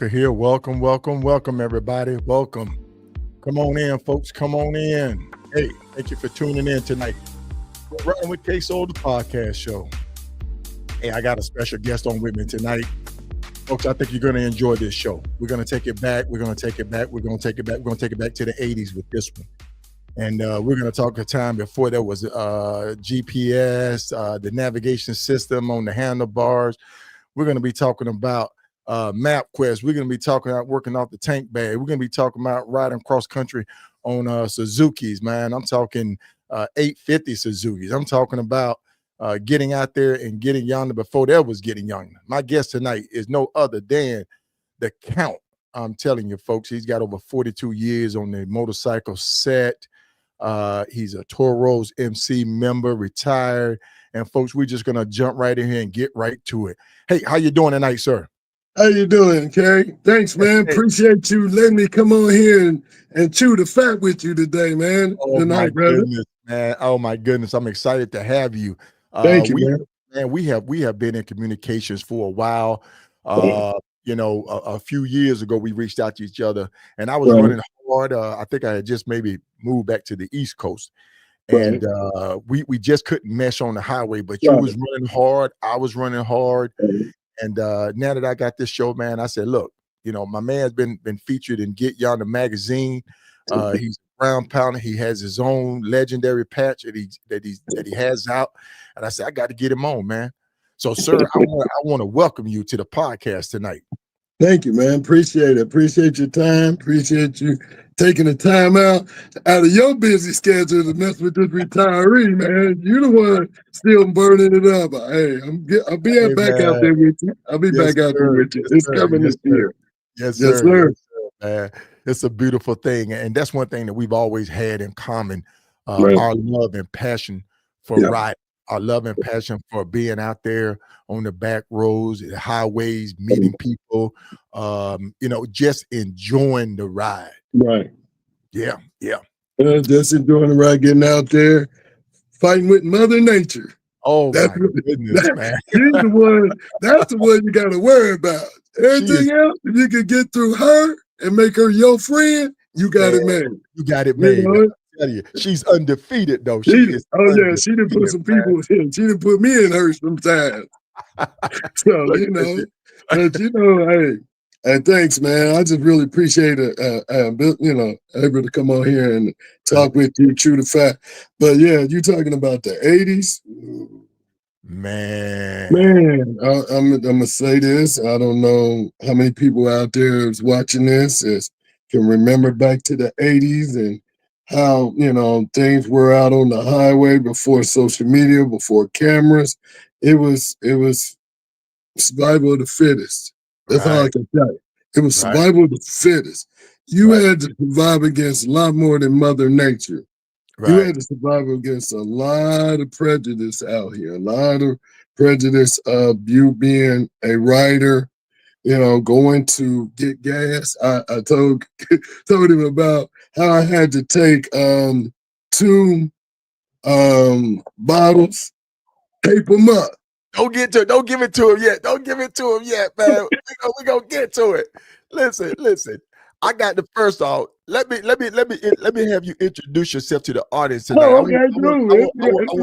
Booker here. Welcome, everybody. Welcome. Come on in, folks. Come on in. Hey, thank you for tuning in tonight. We're running with KSolo, the podcast show. Hey, I got a special guest on with me tonight. Folks, I think you're going to enjoy this show. We're going to take it back. We're going to take it back to the 80s with this one. And we're going to talk a time before there was GPS, the navigation system on the handlebars. We're going to be talking about MapQuest. We're going to be talking about working off the tank bag. We're going to be talking about riding cross country on Suzuki's, man. I'm talking 850 Suzuki's. I'm talking about getting out there and getting yonder before there was getting yonder. My guest tonight is no other than the Count. I'm telling you, folks, he's got over 42 years on the motorcycle set. He's a TOROS MC member, retired. And folks, we're just gonna jump right in here and get right to it. Hey, how you doing tonight, sir? How you doing, Kerry? Thanks, man. Hey. Appreciate you letting me come on here and chew the fat with you today, man. Oh my goodness, man. Oh my goodness. I'm excited to have you. Thank you, man. We have been in communications for a while. You know, a few years ago, we reached out to each other, and I was running hard. I think I had just maybe moved back to the East Coast, and we just couldn't mesh on the highway. But you was running hard, I was running hard, and now that I got this show, man, I said, look, you know, my man's been featured in Get Yonder magazine. He's a ground pounder. He has his own legendary patch that he has out, and I said, I got to get him on, man. So, sir, I want to welcome you to the podcast tonight. Thank you, man. Appreciate it. Appreciate your time. Appreciate you taking the time out of your busy schedule to mess with this retiree, man. You're the one still burning it up. Hey, I'll be back out there with you. I'll be back out there with you. It's coming this year. Yes, sir. Yes, sir, man. It's a beautiful thing, and that's one thing that we've always had in common: our love and passion for riding. Our love and passion for being out there on the back roads, the highways, meeting people, you know, just enjoying the ride. Right. Yeah. Just enjoying the ride, getting out there, fighting with Mother Nature. Oh, my goodness, man. She's the one, that's the one you got to worry about. Everything else, if you can get through her and make her your friend, you got it made. You got it made. You know? She's undefeated though. She didn't put some people in. She didn't put me in her sometimes. So you know, but you know, hey, thanks, man. I just really appreciate it. You know, able to come on here and talk with you, true to fact. But yeah, you talking about the 80s, man. I'm gonna say this. I don't know how many people out there is watching this can remember back to the 80s and how, you know, things were out on the highway before social media, before cameras. It was survival of the fittest. That's all I can tell you. It was survival of the fittest. You had to survive against a lot more than Mother Nature. You had to survive against a lot of prejudice out here, a lot of prejudice of you being a rider, you know, going to get gas. I told him about how I had to take 2 bottles, tape them up. Don't give it to him yet. Don't give it to him yet, man. We're gonna get to it. Listen. I got the first off. Let me have you introduce yourself to the audience tonight. Oh, okay, I want to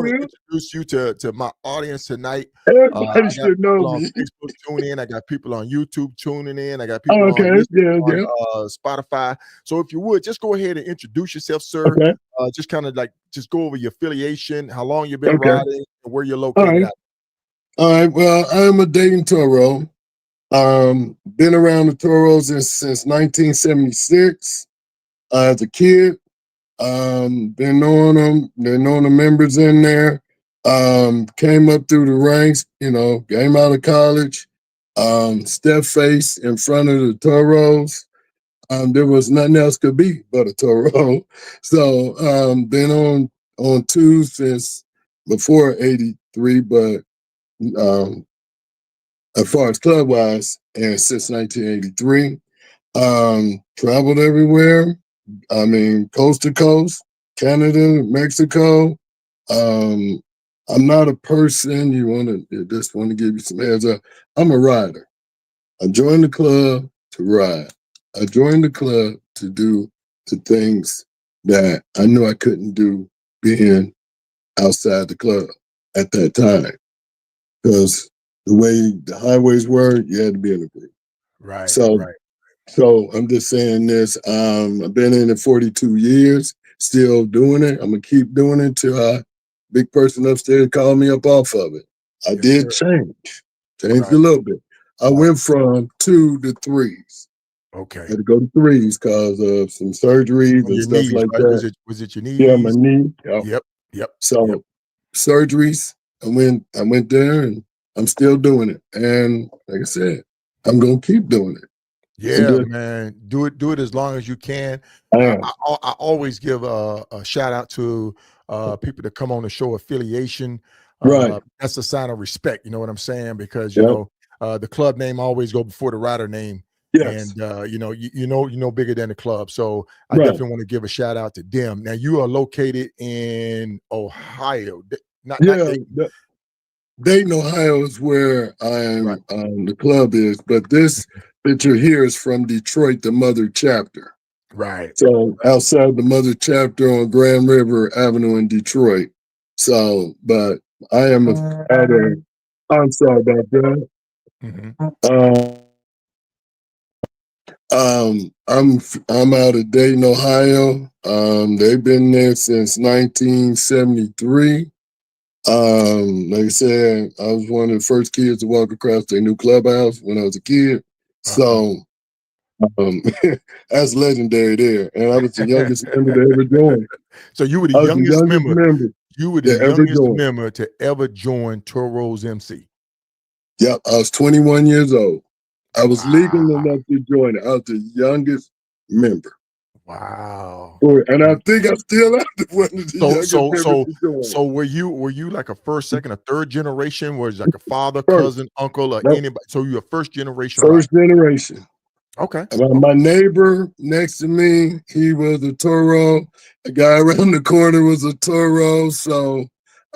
introduce you to my audience tonight. Everybody should know on me. Facebook tuning in. I got people on YouTube tuning in. I got people on Spotify. So if you would just go ahead and introduce yourself, sir. Okay. Just kind of like just go over your affiliation, how long you've been riding, and where you're located at. All right. Well, I'm a Dayton Toro. Been around the Toros since 1976. As a kid, been knowing them. Been knowing the members in there. Came up through the ranks. You know, came out of college. Step face in front of the Toros. There was nothing else could be but a Toro. So been on 2 since before 83, but as far as club wise, and since 1983, traveled everywhere. I mean, coast to coast, Canada, Mexico. I'm not a person just want to give you some heads up. I'm a rider. I joined the club. to ride. I joined the club to do the things that I knew I couldn't do being outside the club at that time. Because the way the highways were, you had to be in a group. Right. So, so I'm just saying this. I've been in it 42 years, still doing it. I'm gonna keep doing it till big person upstairs call me up off of it. I did changed a little bit. I went from 2 to 3s. Okay. I had to go to 3s because of some surgeries and stuff knees, like right? that. Was it your knees? Yeah, my knee. Yep. So surgeries. I went there and I'm still doing it. And like I said, I'm gonna keep doing it. Yeah, man. Do it as long as you can. I always give a shout out to people that come on the show affiliation. That's a sign of respect. You know what I'm saying? Because you know the club name always go before the rider name. Yes. And you know bigger than the club. So I definitely want to give a shout out to them. Now you are located in Ohio. Not Dayton. Dayton, Ohio is where the club is, but this picture here is from Detroit, the mother chapter. Right. So outside the mother chapter on Grand River Avenue in Detroit. So, but I am I'm sorry about that. I'm out of Dayton, Ohio. They've been there since 1973. Like I said, I was one of the first kids to walk across their new clubhouse when I was a kid. So that's legendary there. And I was the youngest member to ever join. So you were the youngest member. You were the youngest member to ever join TOROS MC. Yep, I was 21 years old. I was legal enough to join it. I was the youngest member. Wow. And I think I still am one of the youngest members to join. So were you like a first, second, or third generation? Was like a father, cousin, uncle, or anybody? So you're a first generation. First generation. Okay. My neighbor next to me, he was a Toro. A guy around the corner was a Toro. So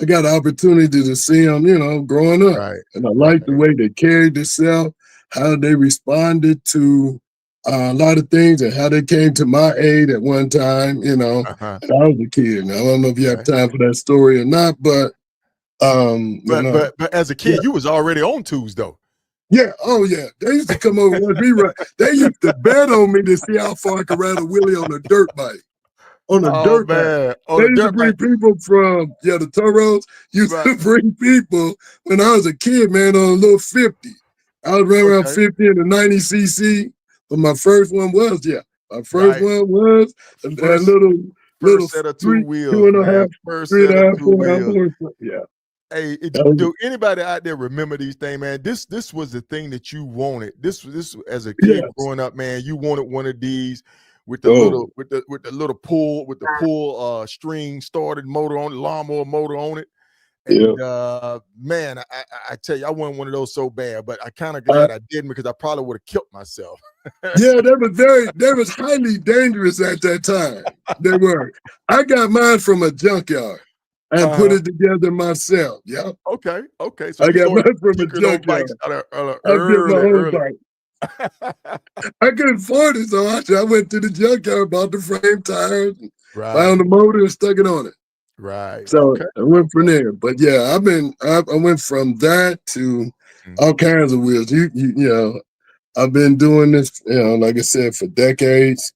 I got an opportunity to see him, growing up. And I liked the way they carried themselves, how they responded to a lot of things, and how they came to my aid at one time, And I was a kid. Now, I don't know if you have time for that story or not, but but as a kid, you was already on twos though. Yeah, oh yeah. They used to come over and watch me ride. They used to bet on me to see how far I could ride a wheelie on a dirt bike. On a dirt bike. They used to bring people from, the Toros used to bring people when I was a kid, man, on a little 50. I was running around 50 in the 90 cc. But my first one was, my first one was that little set of two wheels, 2.5, first 3.5, 4 wheels. Yeah. Hey, do anybody out there remember these things, man? This was the thing that you wanted. This as a kid growing up, man. You wanted one of these with the little pull string started motor on it, lawnmower motor on it. And man, I tell you, I wanted one of those so bad, but I kind of glad I didn't, because I probably would have killed myself. They was highly dangerous at that time. They were. I got mine from a junkyard. I put it together myself. Yeah. Okay. So I got mine from a junkyard. I did my own bike. I couldn't afford it, so I went to the junkyard, bought the frame, tires, found the motor, and stuck it on it. Right. So I went from there. But yeah, I went from that to all kinds of wheels. I've been doing this, like I said, for decades.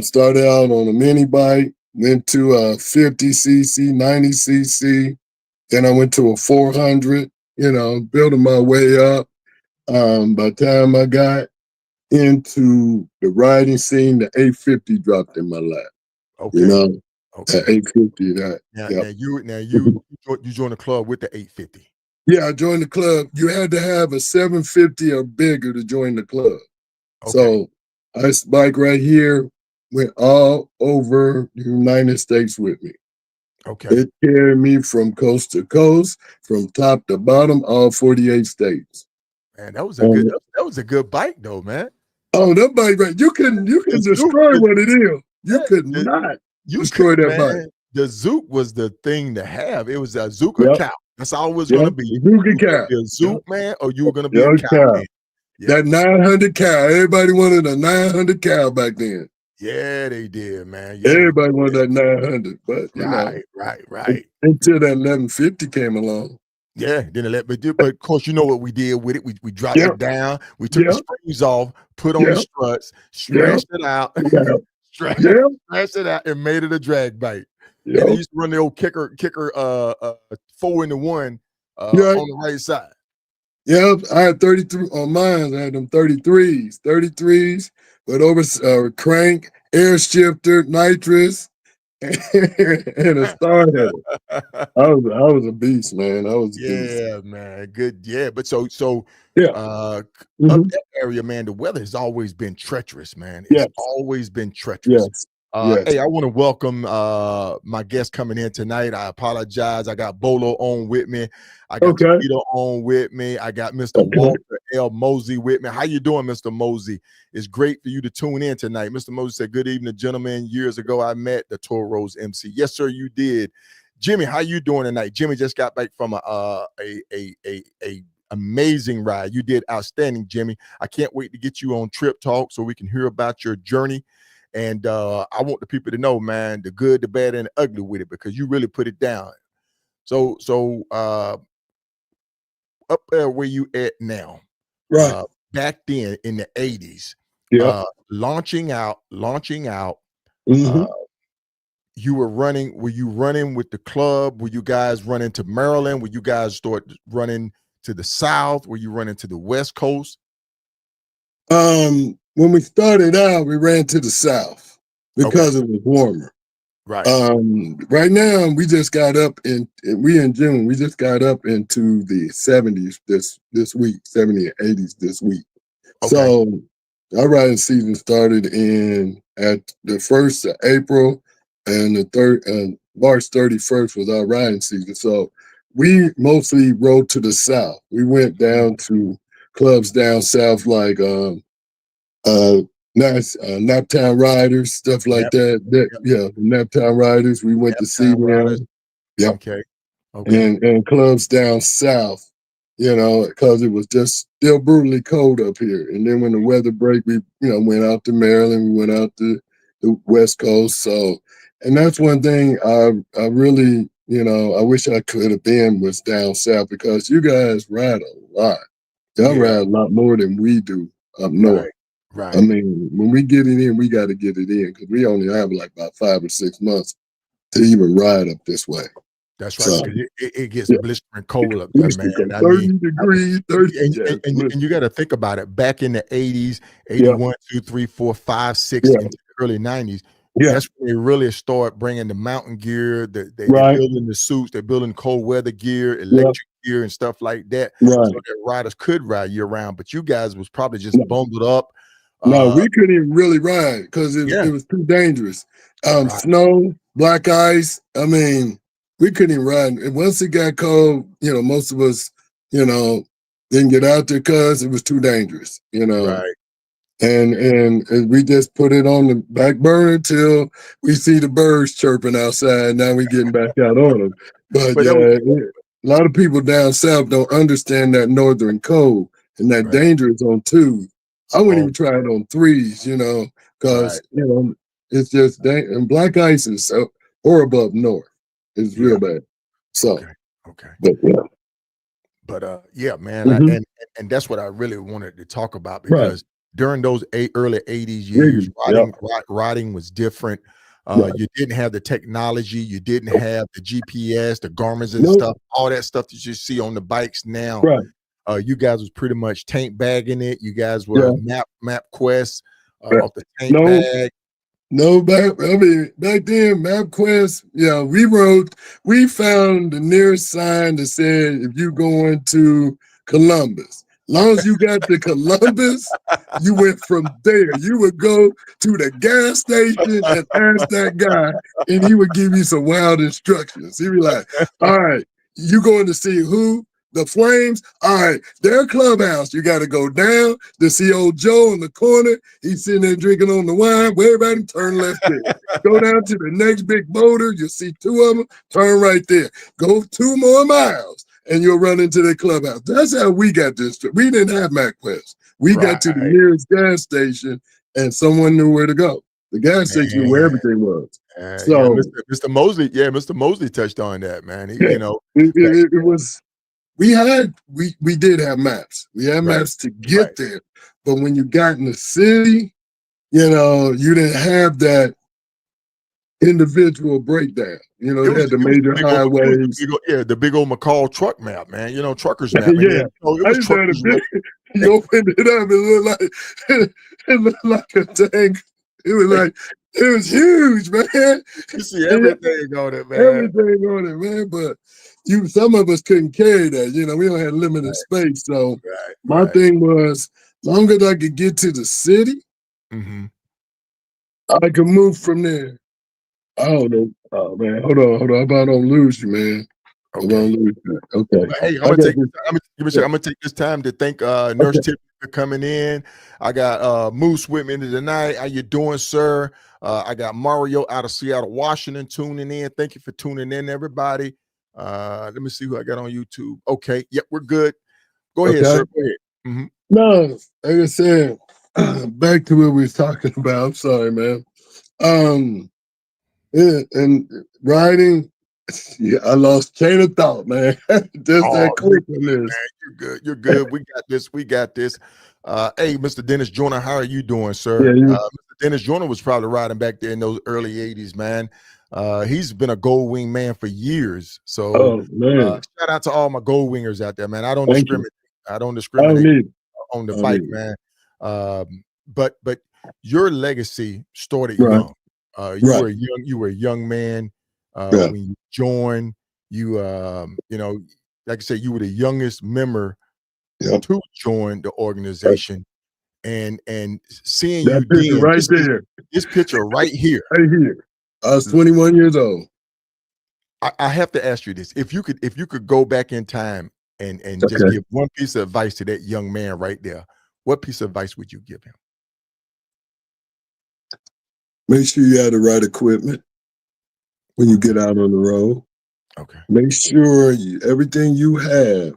Started out on a mini bike. Went to a 50cc, 90cc. Then I went to a 400, building my way up. By the time I got into the riding scene, the 850 dropped in my lap. Okay. The 850. Now you joined the club with the 850. Yeah, I joined the club. You had to have a 750 or bigger to join the club. So this bike right here went all over the United States with me. It carried me from coast to coast, from top to bottom, all 48 states. Man, that was a good bike though, man. Oh, that bike, right? You can destroy what it is. You could not destroy that bike. The Zook was the thing to have. It was a Zook or cow. That's all it was going to be. Zook and cow. A Zook man, or you were going to be a cow man. That 900 cow. Everybody wanted a 900 cow back then. Yeah, they did, man. Yeah, Everybody wanted that 900, but right. until that 1150 came along. Yeah, then they let me do. But of course, you know what we did with it. We dropped Yep. it down. We took the Yep. springs off, put on the Yep. struts, Yep. stretched it out, Yep. stretched it out, and made it a drag bite. And they Yep. used to run the old kicker 4-in-1 Yeah. on the right side. Yep. I had 33 on mine. I had them 33s, but over crank, air shifter, nitrous, and a star header. I was a beast, man. I was a beast. Yeah, man. Good. Yeah. But Yeah. up Mhm. that area, man, the weather has always been treacherous, man. It's Yes. always been treacherous. Yes. Yes. Hey, I want to welcome my guest coming in tonight. I apologize. I got Bolo on with me. I got Okay. Toledo on with me. I got Mr. Walter L. Mosey with me. How you doing, Mr. Mosey? It's great for you to tune in tonight. Mr. Mosey said, "Good evening, gentlemen. Years ago, I met the TOROS MC." Yes, sir, you did. Jimmy, how you doing tonight? Jimmy just got back from a amazing ride. You did outstanding, Jimmy. I can't wait to get you on Trip Talk so we can hear about your journey. And I want the people to know, man, the good, the bad, and the ugly with it, because you really put it down. So up there where you at now, Right. back then in the 80s, Yeah. launching out, Mhm. were you running with the club? Were you guys running to Maryland? Were you guys start running to the South? Were you running to the West Coast? When we started out, we ran to the South because it was warmer. Right. Right now we just got up in June. We just got up into the 70s this week, 70 and 80s this week. Okay. So our riding season started at the 1st of April, and the March 31st was our riding season. So we mostly rode to the South. We went down to clubs down south like Naptown Riders, stuff like that. Yeah, the Naptown Riders. We went to see them. Yep. Okay. And clubs down south, because it was just still brutally cold up here. And then when the weather break, we went out to Maryland. We went out to the West Coast. So, and that's one thing I really, I wish I could have been, was down south, because you guys ride a lot. Y'all ride a lot more than we do up north. Right. I mean, when we get it in, we got to get it in, because we only have like about 5 or 6 months to even ride up this way. That's right. So, Because it gets blistering cold up there, man. 30 degrees, 30. And you got to think about it. Back in the 80s, 81, 2, 3, 4, 5, 6, into the early 90s, that's when they really start bringing the mountain gear. They're building the suits. They're building cold weather gear, electric gear, and stuff like that. So that riders could ride year round. But you guys was probably just bundled up. No, we couldn't even really ride because it was too dangerous. Snow, black ice. I mean, we couldn't even ride. And once it got cold, most of us, didn't get out there because it was too dangerous, Right. And we just put it on the back burner till we see the birds chirping outside. Now we getting back out on them. But a lot of people down south don't understand that northern cold, and that danger is on 2. I wouldn't even try it on 3s, because it's just and black ice is so horrible up north. It's real bad. So, but man, and that's what I really wanted to talk about, because during those early 80s years, riding was different. You didn't have the technology, you didn't have the GPS, the Garmin's and stuff, all that stuff that you see on the bikes now. You guys was pretty much tank bagging it. You guys were map quest off the tank bag. No, back then, MapQuest, we found the nearest sign that said, if you going to Columbus, as long as you got to Columbus, you went from there. You would go to the gas station and ask that guy, and he would give you some wild instructions. He'd be like, all right, you going to see who? The Flames? All right, their clubhouse. You got to go down to see old Joe in the corner. He's sitting there drinking on the wine. Wave at him, turn left there. Go down to the next big boulder. You'll see 2 of them. Turn right there. Go 2 more miles. and you'll run into the clubhouse. That's how we got this trip. We didn't have MapQuest. We got to the nearest gas station, and someone knew where to go. The gas station knew where everything was. So Mr. Mosley, Mr. Mosley touched on that, man. He, it was. We did have maps. We had maps to get there, but when you got in the city, you didn't have that individual breakdown. You had the major highways. The big old McCall truck map, man. Truckers map. Yeah, it was truckers map. You opened it up, it looked like a tank. It was huge, man. You see everything on it, man. Everything on it, man. But some of us couldn't carry that. We don't have limited space. So my thing was, long as I could get to the city, I could move from there. I don't know. Oh man, hold on. How about I don't lose you, man? Okay. Hey, I'm gonna take this time to thank Nurse Tiffany for coming in. I got Moose with me tonight. How you doing, sir? I got Mario out of Seattle, Washington, tuning in. Thank you for tuning in, everybody. Let me see who I got on YouTube. Okay, yep, we're good. Go ahead, sir. Go ahead. No, like I said, back to what we was talking about. I'm sorry, man. And riding, I lost train of thought, man. That quick on this. Man, you're good. We got this. Hey, Mr. Dennis Joyner, how are you doing, sir? Yeah, Mr. Dennis Joyner was probably riding back there in those early 80s, man. He's been a gold wing man for years. So shout out to all my gold wingers out there, man. I don't discriminate on the bike, man. But your legacy started young. You were a young man when you joined. You like I said, you were the youngest member to join the organization. And seeing that picture right there, this picture right here. I was 21 years old. I have to ask you this: if you could go back in time and just give one piece of advice to that young man right there, what piece of advice would you give him? Make sure you have the right equipment when you get out on the road. Okay. Make sure everything you have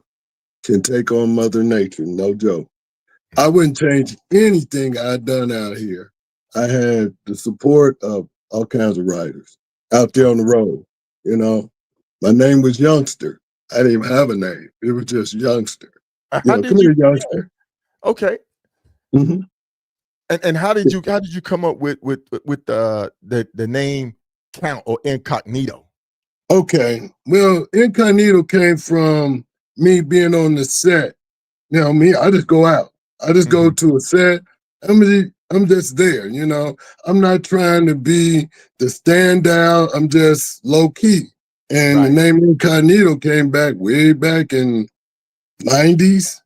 can take on Mother Nature. No joke. I wouldn't change anything I'd done out here. I had the support of all kinds of riders out there on the road. My name was Youngster. I didn't even have a name. It was just Youngster. Come here, Youngster. Okay. And how did you come up with the name Count or N-Cognito? Okay. Well, N-Cognito came from me being on the set. I just go out. I just go to a set. I'm just there, I'm not trying to be the standout. I'm just low key. And the name N-Cognito came back way back in 90s.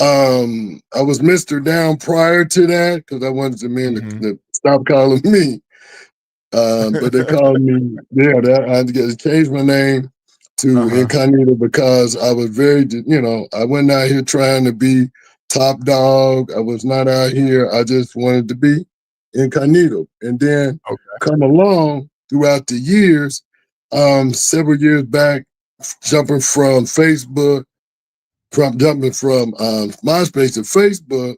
I was Mr. Down prior to that because I wanted the men to stop calling me. But they called me, I had to change my name to N-Cognito because I was very, I wasn't out here trying to be top dog. I was not out here. I just wanted to be N-Cognito. And then come along throughout the years, several years back, jumping from MySpace to Facebook,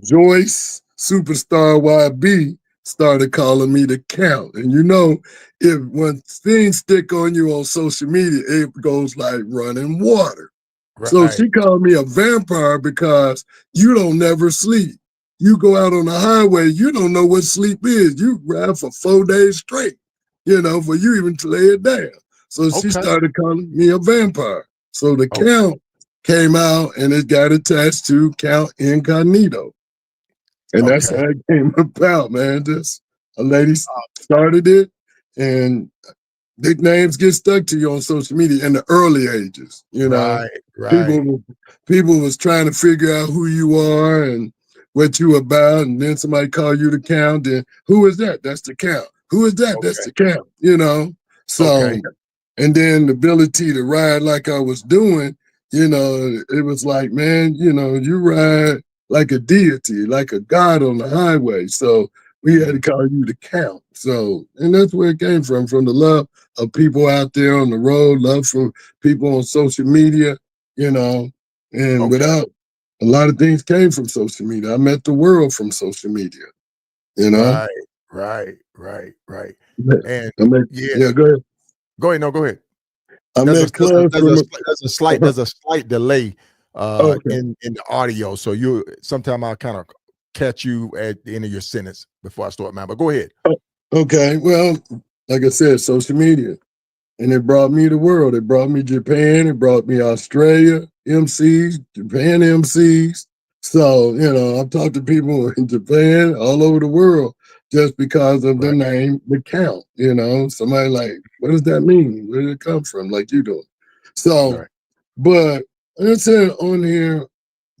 Joyce Superstar YB started calling me the Count. And if when things stick on you on social media, it goes like running water. So she called me a vampire because you don't never sleep. You go out on the highway, you don't know what sleep is. You ride for 4 days straight, for you even to lay it down. So she started calling me a vampire. So the Count came out and it got attached to Count N-Cognito. And that's how it came about, man. Just a lady started it, and nicknames get stuck to you on social media in the early ages. People was trying to figure out who you are and what you about, and then somebody call you the Count. And who is that? That's the Count. Who is that? That's the Count. So, and then the ability to ride like I was doing, it was like, man, you ride like a deity, like a god on the highway. So We had to call you the Count. So, and that's where it came from the love of people out there on the road, love for people on social media, you know, and Okay. without a lot of things came from social media. I met the world from social media, you know. Right. And I met, yeah, yeah, go ahead. go ahead. No, go ahead. I met clubs from There's a slight delay okay. in the audio. So you sometime I'll kind of catch you at the end of your sentence before I start mine. But go ahead. Okay. Well, like I said, social media. And it brought me the world. It brought me Japan. It brought me Australia MCs, Japan MCs. So, I've talked to people in Japan, all over the world, just because of the Right. name, the Count. Somebody like, what does that mean? Where did it come from? Like you doing. So, Right. but like I said on here,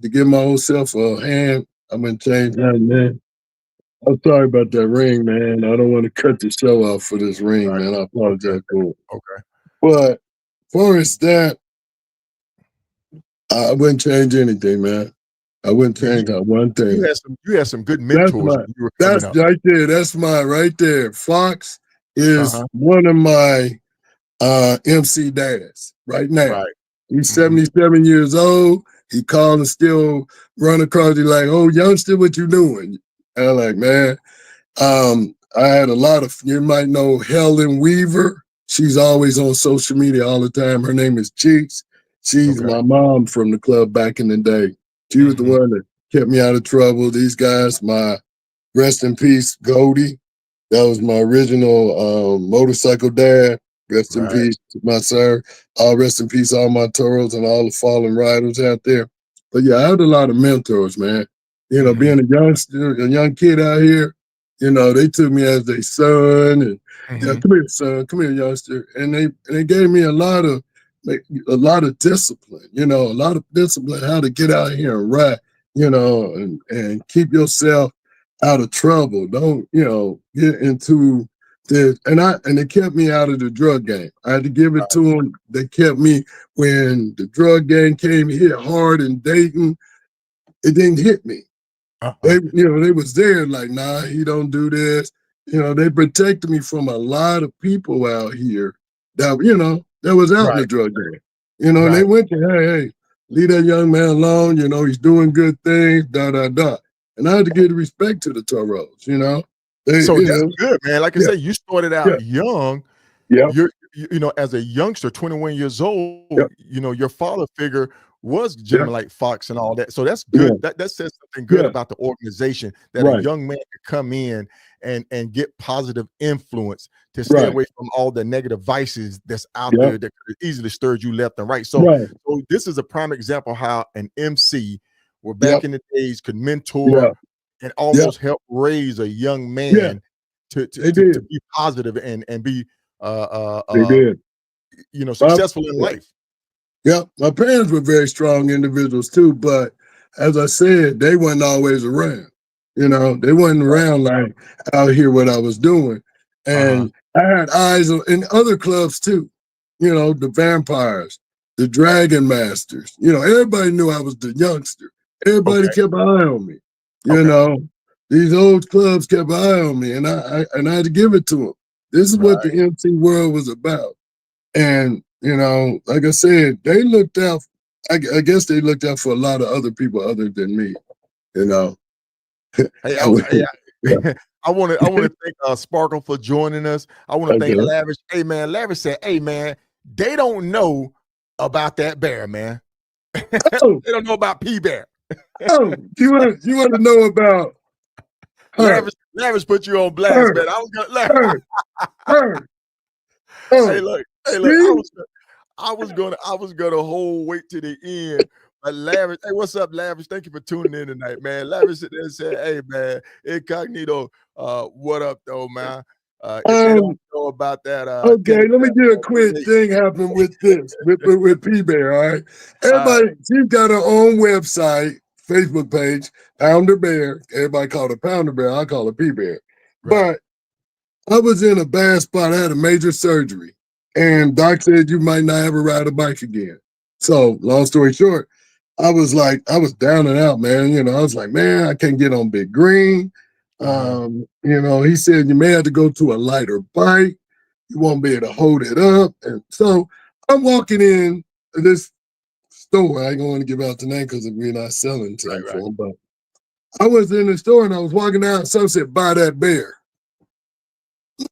to give my old self a hand, I'm going to change that, man. I'm sorry about that ring, man. I don't want to cut the show off for this ring, Right. man. I Okay. apologize for it. Okay. But far as that, I wouldn't change anything, man. I wouldn't Man, change that one thing. you had some good That's mentors my when you were coming that's up. right there. That's my right there. Fox is Uh-huh. one of my MC dads right now. Right. He's Mhm. 77 years old. He called and still run across. He's like, "Oh, youngster, what you doing?" And I'm like, "Man, I had a lot of, you might know Helen Weaver. She's always on social media all the time. Her name is Cheeks. She's Okay. my mom from the club back in the day. She was the Mhm. one that kept me out of trouble. These guys, my rest in peace, Goldie. That was my original motorcycle dad. Rest in Right. peace, my sir. Rest in peace, all my toros and all the fallen riders out there. But yeah, I had a lot of mentors, man. Mhm. Being a youngster, a young kid out here, they took me as their son, and yeah, Mhm. come here, son, come here, youngster, and they gave me a lot of discipline, a lot of discipline how to get out here and ride, and keep yourself out of trouble. Don't get into this, and they kept me out of the drug game. I had to give it to them. They kept me when the drug game came hit hard in Dayton. It didn't hit me. Uh-huh. They was there like, nah, he don't do this. They protected me from a lot of people out here that was out in the Right. drug game. And they Right. went to, hey, leave that young man alone. He's doing good things, da, da, da. And I had to give respect to the Toros. They, So that's good, man. Like I yeah, said, you started yeah, out young. yeah, As a youngster, 21 years yeah, old, your father figure was yeah, gentleman like Fox and all that. So that's yeah, good. That says something good yeah, about the organization that a right, young man could come in and get positive influence to stay right, away from all the negative vices that's out yeah, there that could easily stir you left and right. So, right, so this is a prime example how an MC, where yeah, back in the days could mentor yeah, and yeah, almost help raise a young yeah, man they to did. be positive and be uh, uh, They uh, did. successful in life. Yeah, my parents were very strong individuals too, but as I said, they weren't always around. They wasn't around like out here what I was doing. Uh-huh. And I had eyes in other clubs too. The vampires, the dragon masters. Everybody knew I was the youngster. Everybody Okay. kept an eye on me. You Okay. know, these old clubs kept an eye on me, and I had to give it to them. This is what Right. the MC world was about. And, like I said, they looked out, I guess they looked out for a lot of other people other than me, you know. Hey, I would, yeah, I want to thank Sparkle for joining us. I want to thank okay. Lavish. Hey man, Lavish said, "Hey man, they don't know about that bear, man. Oh, They don't know about P Bear." you want to know about her, Lavish put you on blast, her, man. I was gonna, her, her. hey Oh, look, see? I was gonna hold wait to the end. But Lavish, hey, what's up, Lavish? Thank you for tuning in tonight, man. Lavish sit there and said, "Hey, man, N-Cognito, what up, though, man? If they don't Um, know about that okay, teddy let me bear, give you a man, quick thing happen with this, with P-Bear, all right? all right, Everybody, she's got her own website, Facebook page, Pounder Bear. Everybody call her Pounder Bear. I call her P-Bear. right, But I was in a bad spot. I had a major surgery. And doc said you might not ever ride a bike again. So long story short, I was down and out, man. I was like, man, I can't get on Big Green. He said you may have to go to a lighter bike. You won't be able to hold it up. And so I'm walking in this store. I ain't going to give out the name because we're not selling something for them. But I was in the store and I was walking down. Some said, buy that bear.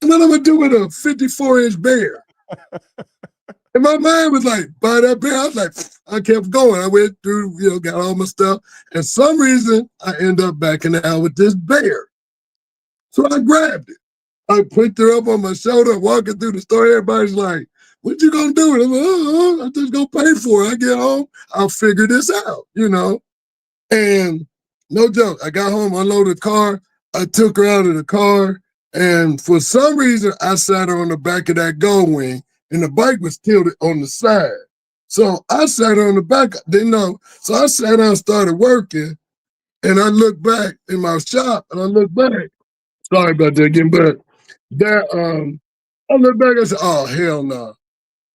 What am I going to do with a 54-inch bear? And my mind was like, buy that bear. I was like, I kept going. I went through, got all my stuff. And some reason I end up backing out with this bear. So I grabbed it. I picked her up on my shoulder, walking through the store. Everybody's like, what you gonna do? And I'm like, I'm just gonna pay for it. I get home, I'll figure this out, And no joke, I got home, unloaded the car. I took her out of the car. And for some reason, I sat her on the back of that gold wing and the bike was tilted on the side. So I sat her on the back, didn't know. So I sat down and started working. And I looked back in my shop and I looked back. Sorry about that again, but I looked back, I said, oh, hell no.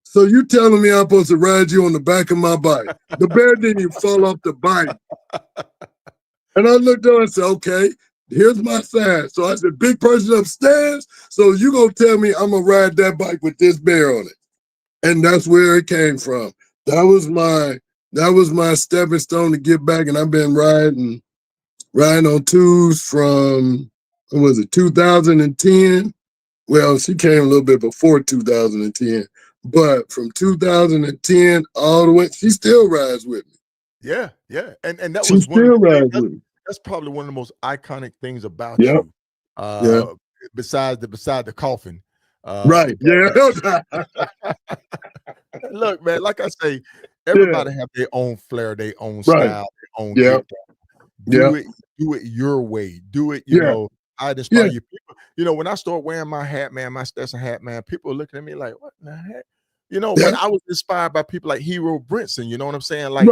So you telling me I'm supposed to ride you on the back of my bike? The bear didn't even fall off the bike. And I looked up and said, okay, here's my sign. So I said, big person upstairs, so you gonna tell me I'm gonna ride that bike with this bear on it. And that's where it came from. That was my stepping stone to get back, and I've been riding on twos from, 2010? Well, she came a little bit before 2010, but from 2010 all the way, she still rides with me. Yeah. And that she was still rides with me. That's probably one of the most iconic things about Yep. you. Besides the coffin. Right. Yeah. Look, man, like I say, everybody have their own flair, their own style, their own do it your way. Do it, I inspire you. People, when I start wearing my hat, man, my Stetson hat, man, people are looking at me like, what the heck? But I was inspired by people like Hero Brinson, you know what I'm saying? Like,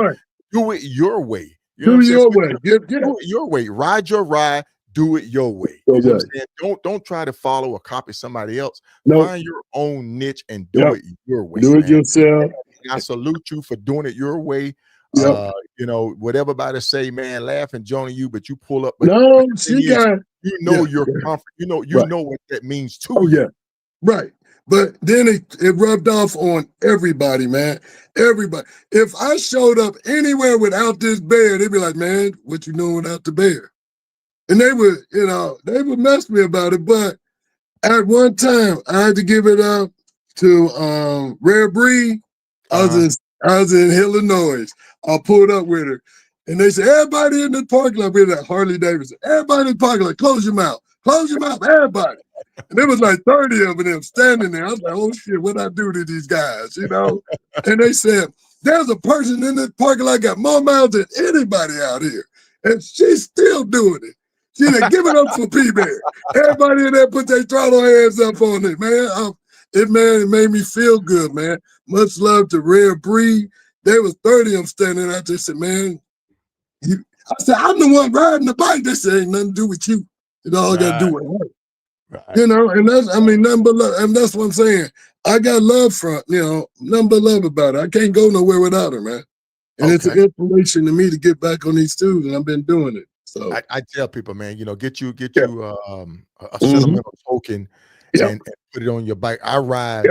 do it your way. Do it your way. Do it your way. Ride your ride. Do it your way. You know what I'm saying? Don't try to follow or copy somebody else. Find your own niche and do it your way. Do it yourself. I salute you for doing it your way. What everybody say, man, laugh and join you, but you pull up. But your comfort. You know what that means too. Oh yeah, right. But then it rubbed off on everybody, man. Everybody. If I showed up anywhere without this bear, they'd be like, man, what you doing without the bear? And they would mess me about it. But at one time, I had to give it up to Rare Breed. I was in Illinois. I pulled up with her. And they said, everybody in the parking lot, with that Harley Davidson, everybody in the parking lot, close your mouth, everybody. And there was like 30 of them standing there. I was like, oh shit, what I do to these guys, And they said, there's a person in this parking lot got more miles than anybody out here. And she's still doing it. She said, give it up for P-Bear. Everybody in there put their throttle hands up on it, man. It made me feel good, man. Much love to Rare Breed. There was 30 of them standing out there. Said, man, I said, I'm the one riding the bike. They said, ain't nothing to do with you. It all got to do with her. Right. And that's, nothing but love. And that's what I'm saying. I got love from, nothing but love about her. I can't go nowhere without her, man. And it's an inspiration to me to get back on these tools, and I've been doing it. So I tell people, man, get you a sentimental token and put it on your bike. I ride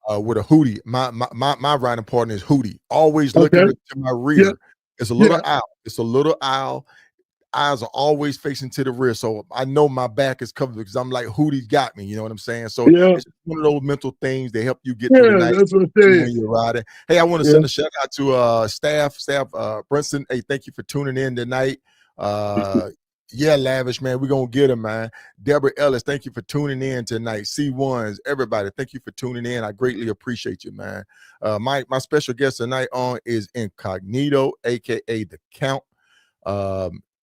with a Hootie. My riding partner is Hootie. Always looking to my rear. It's a little aisle. It's a little aisle. Eyes are always facing to the rear, so I know my back is covered because I'm like, Hootie's got me. You know what I'm saying? So it's one of those mental things that help you get through the night that's what when you're riding. Hey, I want to send a shout out to staff Brinson. Hey, thank you for tuning in tonight. Lavish, man, we're gonna get him, man. Deborah Ellis, thank you for tuning in tonight. C1s, everybody, thank you for tuning in. I greatly appreciate you, man. My special guest tonight on is N-Cognito, aka The Count.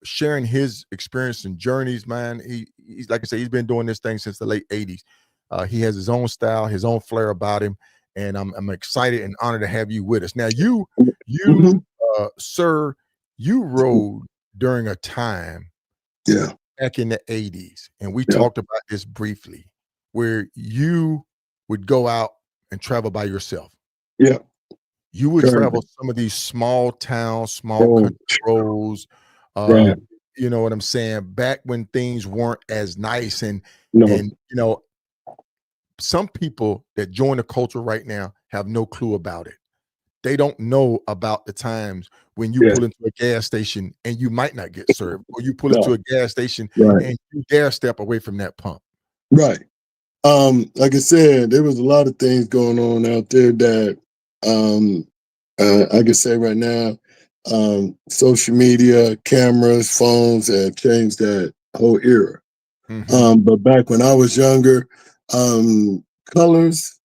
Sharing his experience and journeys, man. He's like I said, he's been doing this thing since the late 80s. He has his own style, his own flair about him, and I'm excited and honored to have you with us. Now, you sir, you rode during a time back in the 80s, and we talked about this briefly, where you would go out and travel by yourself. Yeah. You would travel some of these small towns, small country roads. You know what I'm saying? Back when things weren't as nice, and No. you know, some people that join the culture right now have no clue about it. They don't know about the times when you Yeah. pull into a gas station and you might not get served, or you pull No. into a gas station Right. and you dare step away from that pump. Right. Like I said, there was a lot of things going on out there that I can say right now, social media, cameras, phones have changed that whole era. But back when I was younger, colors,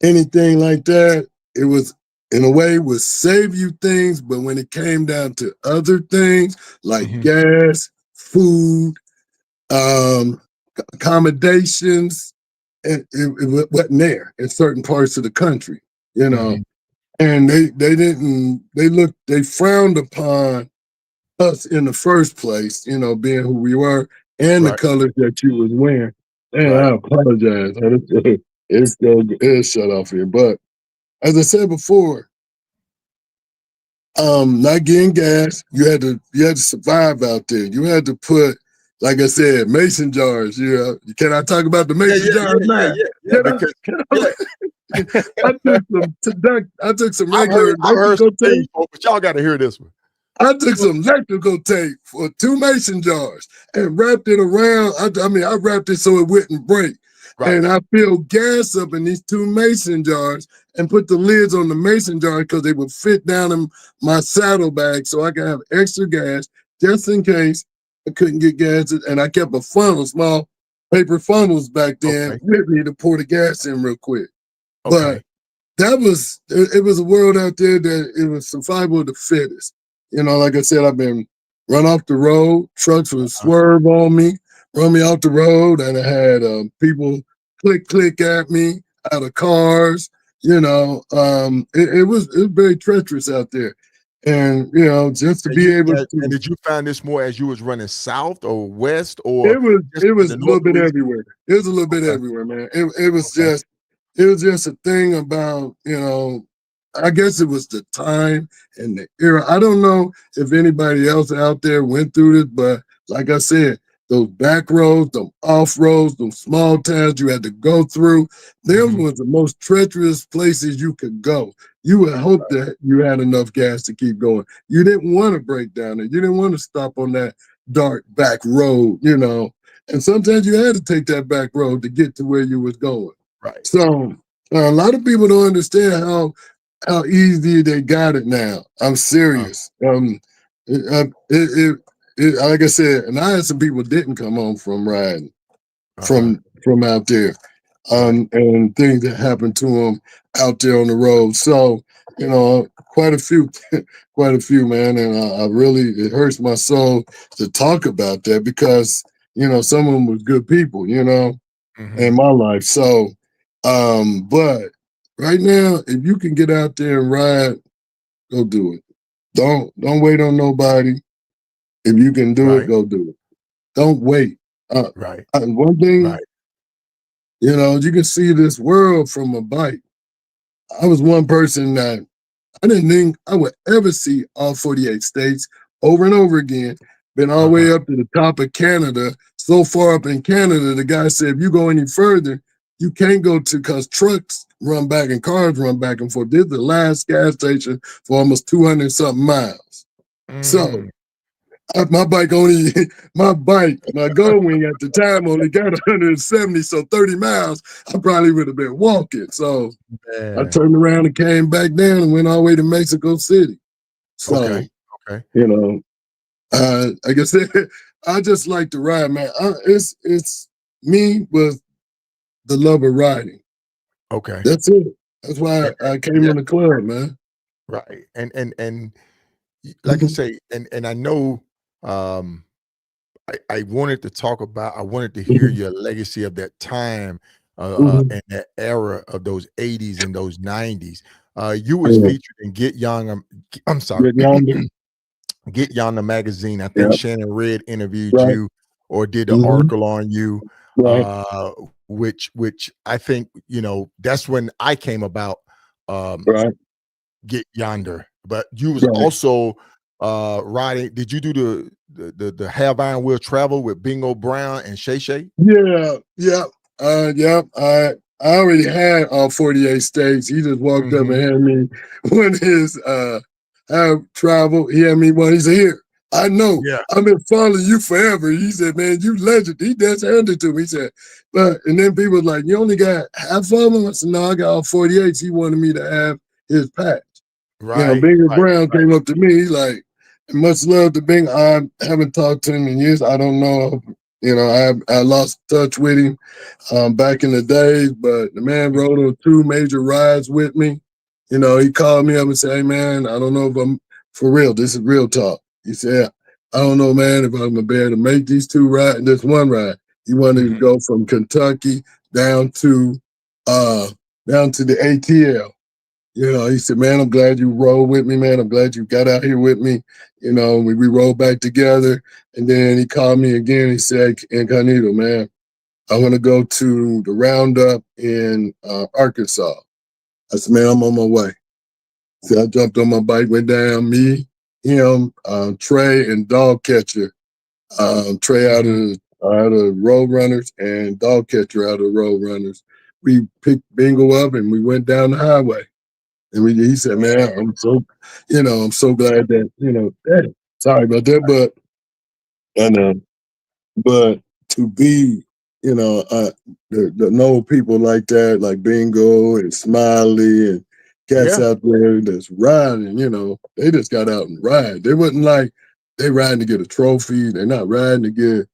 anything like that, it was in a way would save you things, but when it came down to other things like gas, food, accommodations, it wasn't there in certain parts of the country, you know. And they frowned upon us in the first place, you know, being who we were and the Right. colors that you was wearing. And Right. I apologize. It's shut off here. But as I said before, not getting gas, you had to survive out there. You had to put, like I said, mason jars. Can I talk about the mason jars now? Because I took some I've heard electrical some things, tape. but y'all got to hear this one. I took some electrical tape for 2 mason jars and wrapped it around. I wrapped it so it wouldn't break. Right. And I filled gas up in these 2 mason jars and put the lids on the mason jar because they would fit down in my saddlebag so I could have extra gas just in case I couldn't get gas. And I kept a funnel, small paper funnels back then with me to pour the gas in real quick. But it was a world out there that it was survival of the fittest. You know, like I said, I've been run off the road. Trucks would swerve on me, run me off the road, and I had people click at me out of cars. You know, it was very treacherous out there, and you know, just to be able to. And did you find this more as you was running south or west, or It was a little bit everywhere. It was a little bit everywhere, man. It was just a thing about, you know, I guess it was the time and the era. I don't know if anybody else out there went through this, but like I said, those back roads, those off roads, those small towns you had to go through, them was the most treacherous places you could go. You would hope that you had enough gas to keep going. You didn't want to break down it. You didn't want to stop on that dark back road, you know. And sometimes you had to take that back road to get to where you was going. Right. So a lot of people don't understand how easy they got it now. I'm serious. Like I said, and I had some people didn't come home from riding from out there, and things that happened to them out there on the road. So you know, quite a few, man, and I really it hurts my soul to talk about that because you know some of them was good people, you know, in my life. So, but right now, if you can get out there and ride, go do it. Don't wait on nobody. If you can do it, go do it. Don't wait. And one thing, you know, you can see this world from a bike. I was one person that I didn't think I would ever see all 48 states over and over again. Been all the way up to the top of Canada. So far up in Canada, the guy said, if you go any further, you can't go to because trucks run back and cars run back and forth. This is the last gas station for almost 200 something miles. So my gold wing at the time only got 170, so 30 miles, I probably would have been walking. So I turned around and came back down and went all the way to Mexico City. So, you know, like I said, I just like to ride, man. It's me with the love of riding. That's it. That's why I came in the club, man. Right. And like I say, and I know I wanted to talk about, I wanted to hear your legacy of that time and that era of those 80s and those 90s. You was featured in Get Young, I'm sorry, Get Yonder magazine. I think Shannon Red interviewed you or did an article on you, which I think, you know, that's when I came about Get Yonder. But you was also riding. Did you do the Have Iron Will Travel with Bingo Brown and Shay Shay? Yeah. I already had all 48 states. He just walked up and had me one of his have travel. He had me one. He said, "Here, I know. Yeah. I've been following you forever." He said, "Man, you legend." He just handed it to me. He said, and then people was like, "You only got half of them?" I said, "No, I got all 48. He wanted me to have his patch." Right. Bingo Brown came up to me. He's like, "Much love to Bingo. I haven't talked to him in years. I don't know. I lost touch with him back in the days, but the man rode on 2 major rides with me. He called me up and said, "Hey, man, I don't know if I'm for real. This is real talk." He said, "I don't know, man, if I'm going to be able to make these 2 rides, this one ride." He wanted to go from Kentucky down to the ATL. He said, "Man, I'm glad you rode with me, man. I'm glad you got out here with me." We rode back together. And then he called me again. He said, "N-Cognito, man, I want to go to the roundup in Arkansas." I said, "Man, I'm on my way." So I jumped on my bike, went down, me, him, Trey, and Dog Catcher. Trey out of Road Runners and Dog Catcher out of Road Runners. We picked Bingo up and we went down the highway. And he said, "Man, I'm so glad that, hey, sorry about that, but to be, the know people like that, like Bingo and Smiley and cats out there that's riding, they just got out and ride. They wasn't like they riding to get a trophy. They're not riding to get,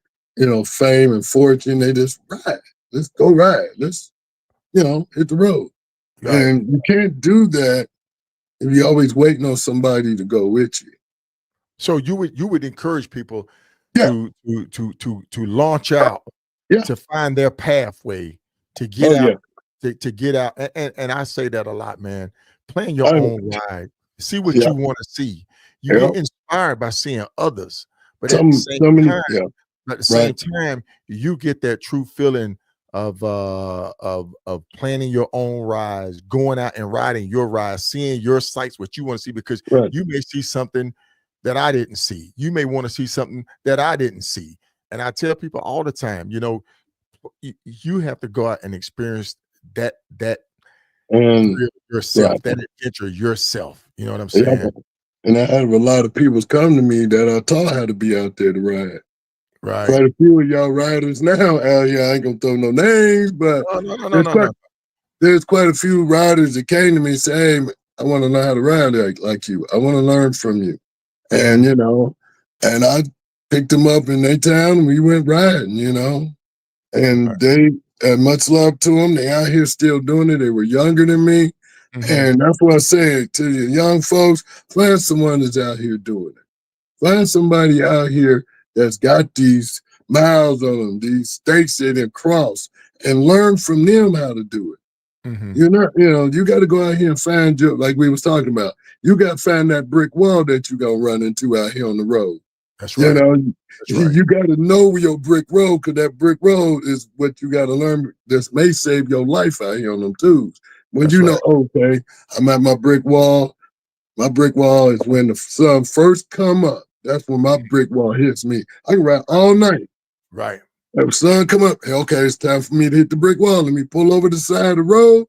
fame and fortune. They just ride. Let's go ride. Let's, hit the road." Right. And you can't do that if you're always waiting on somebody to go with you. So you would encourage people to launch out, to find their pathway, to get out, to get out. And I say that a lot, man. Plan your own ride. See what you want to see. You get inspired by seeing others, but at the same time, you get that true feeling of planning your own rides, going out and riding your rides, seeing your sights, what you want to see, because you may see something that I didn't see. You may want to see something that I didn't see. And I tell people all the time, you have to go out and experience that yourself, that adventure yourself. You know what I'm saying? Yeah. And I have a lot of people come to me that I taught how to be out there to ride. Right. Quite a few of y'all riders now out here. I ain't gonna throw no names, but there's quite a few riders that came to me and said, "Hey, I want to learn how to ride like you. I want to learn from you." And and I picked them up in their town and we went riding, and they much love to them. They out here still doing it. They were younger than me. And that's what I say to you young folks, find someone that's out here doing it. Find somebody out here that's got these miles on them, these stakes they didn't cross, and learn from them how to do it. You got to go out here and find like we was talking about. You got to find that brick wall that you gonna run into out here on the road. That's right. You got to know your brick road, because that brick road is what you got to learn. This may save your life out here on them tubes. When okay, I'm at my brick wall. My brick wall is when the sun first come up. That's when my brick wall hits me. I can ride all night. Right. If the sun come up, okay, it's time for me to hit the brick wall. Let me pull over the side of the road,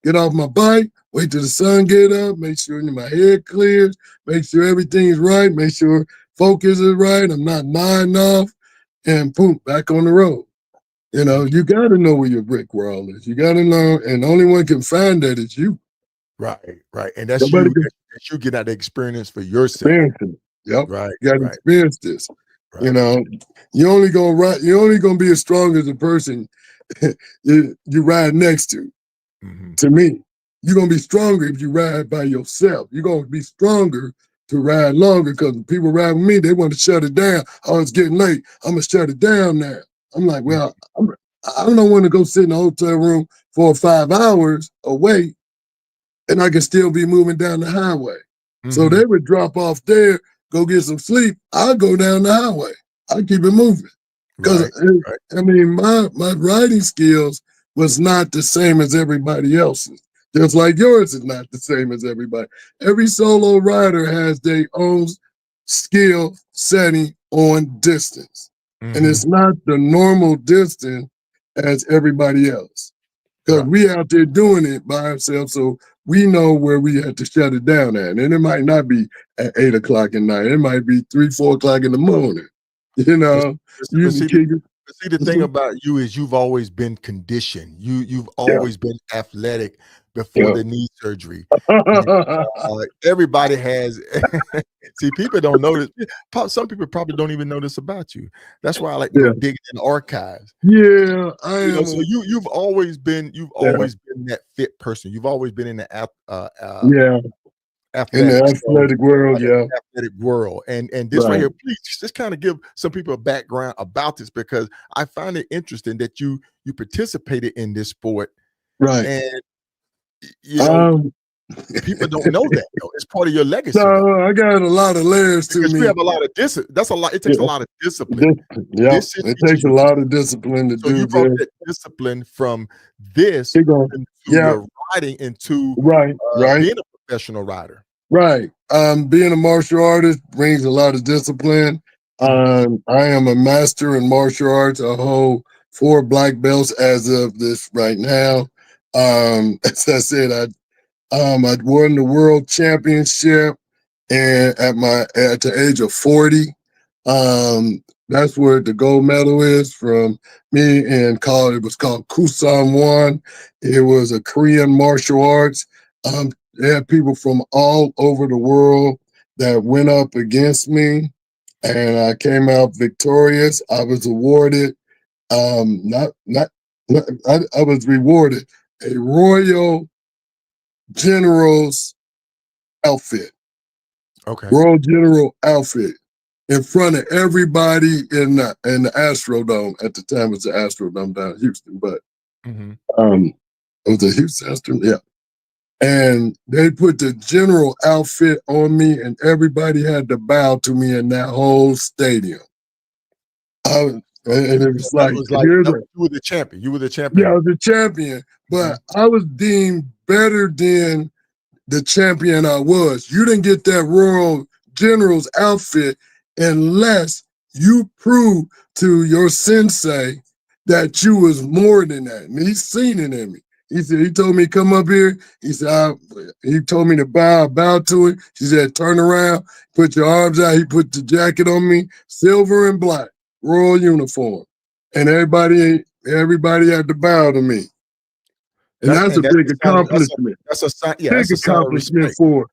get off my bike, wait till the sun get up, make sure my head clears, make sure everything's right, make sure focus is right, I'm not nodding off, and boom, back on the road. You got to know where your brick wall is. You got to know, and the only one can find that is you. Right. And that's you get out the experience for yourself. Yep. Right. You got to experience this. Right. You're only gonna be as strong as the person you ride next to. To me, you're gonna be stronger if you ride by yourself. You're gonna be stronger to ride longer, because people ride with me, they want to shut it down. Oh, it's getting late. I'm gonna shut it down now. I'm like, well, I don't want to go sit in a hotel room 4 or 5 hours away, and I can still be moving down the highway. So they would drop off there, go get some sleep. I'll go down the highway. I keep it moving. Because my riding skills was not the same as everybody else's. Just like yours is not the same as everybody. Every solo rider has their own skill setting on distance. And Mhm. it's not the normal distance as everybody else. Because Right. we out there doing it by ourselves, so we know where we have to shut it down at. And it might not be at 8 o'clock at night. It might be 3, 4 o'clock in the morning. You But know, but you can see, kick it. but see, the thing about you is you've always been conditioned. You've Yeah, always been athletic before yeah. the knee surgery. And, everybody has. See, people don't notice. Some people probably don't even know this about you. That's why I like to go Yeah, digging in the archives. yeah, I am So a you've always been yeah, that fit person. You've always been in the yeah. In the athletics. So athletic world, yeah, athletic world. And this right right, here, please just kind of give some people a background about this, because I find it interesting that you participated in this sport, right. and you know Um, people don't know that though. It's part of your legacy though, so I got a lot of layers to because you me. have a lot of that's a lot. It takes a Yeah, lot of discipline. yeah. This is It takes a teaching you. lot of discipline to So you do brought this. that discipline from this Keep going. into Yeah, your riding, into right, right. being a professional rider. Right. Being a martial artist brings a lot of discipline. Mhm. I am a master in martial arts. I hold 4 black belts as of this right now. As I said, I won the world championship and at the age of 40. That's where the gold medal is from me, and it was called Kusan One. It was a Korean martial arts. They had people from all over the world that went up against me, and I came out victorious. I was awarded not I was rewarded a Royal General's outfit, Okay. Royal General outfit in front of everybody in the Astrodome. At the time, it was the Astrodome down in Houston, but Mhm. um, it was the Houston Astrodome, yeah. And they put the general outfit on me, and everybody had to bow to me in that whole stadium. Okay. And it was That like, was like here's that a you were the champion. You were the yeah, I champion. was the champion, Mhm. but I was deemed better than the champion I was. You didn't get that Royal General's outfit unless you prove to your sensei that you was more than that. And he's seen it in me. He told me, come up here. He said, he told me to bow to it. She said, turn around, put your arms out. He put the jacket on me, silver and black, royal uniform. And everybody had to bow to me. And That's that's a and that's big a sign of accomplishment. that's a sign. Yeah, Big that's a sign of accomplishment respect. for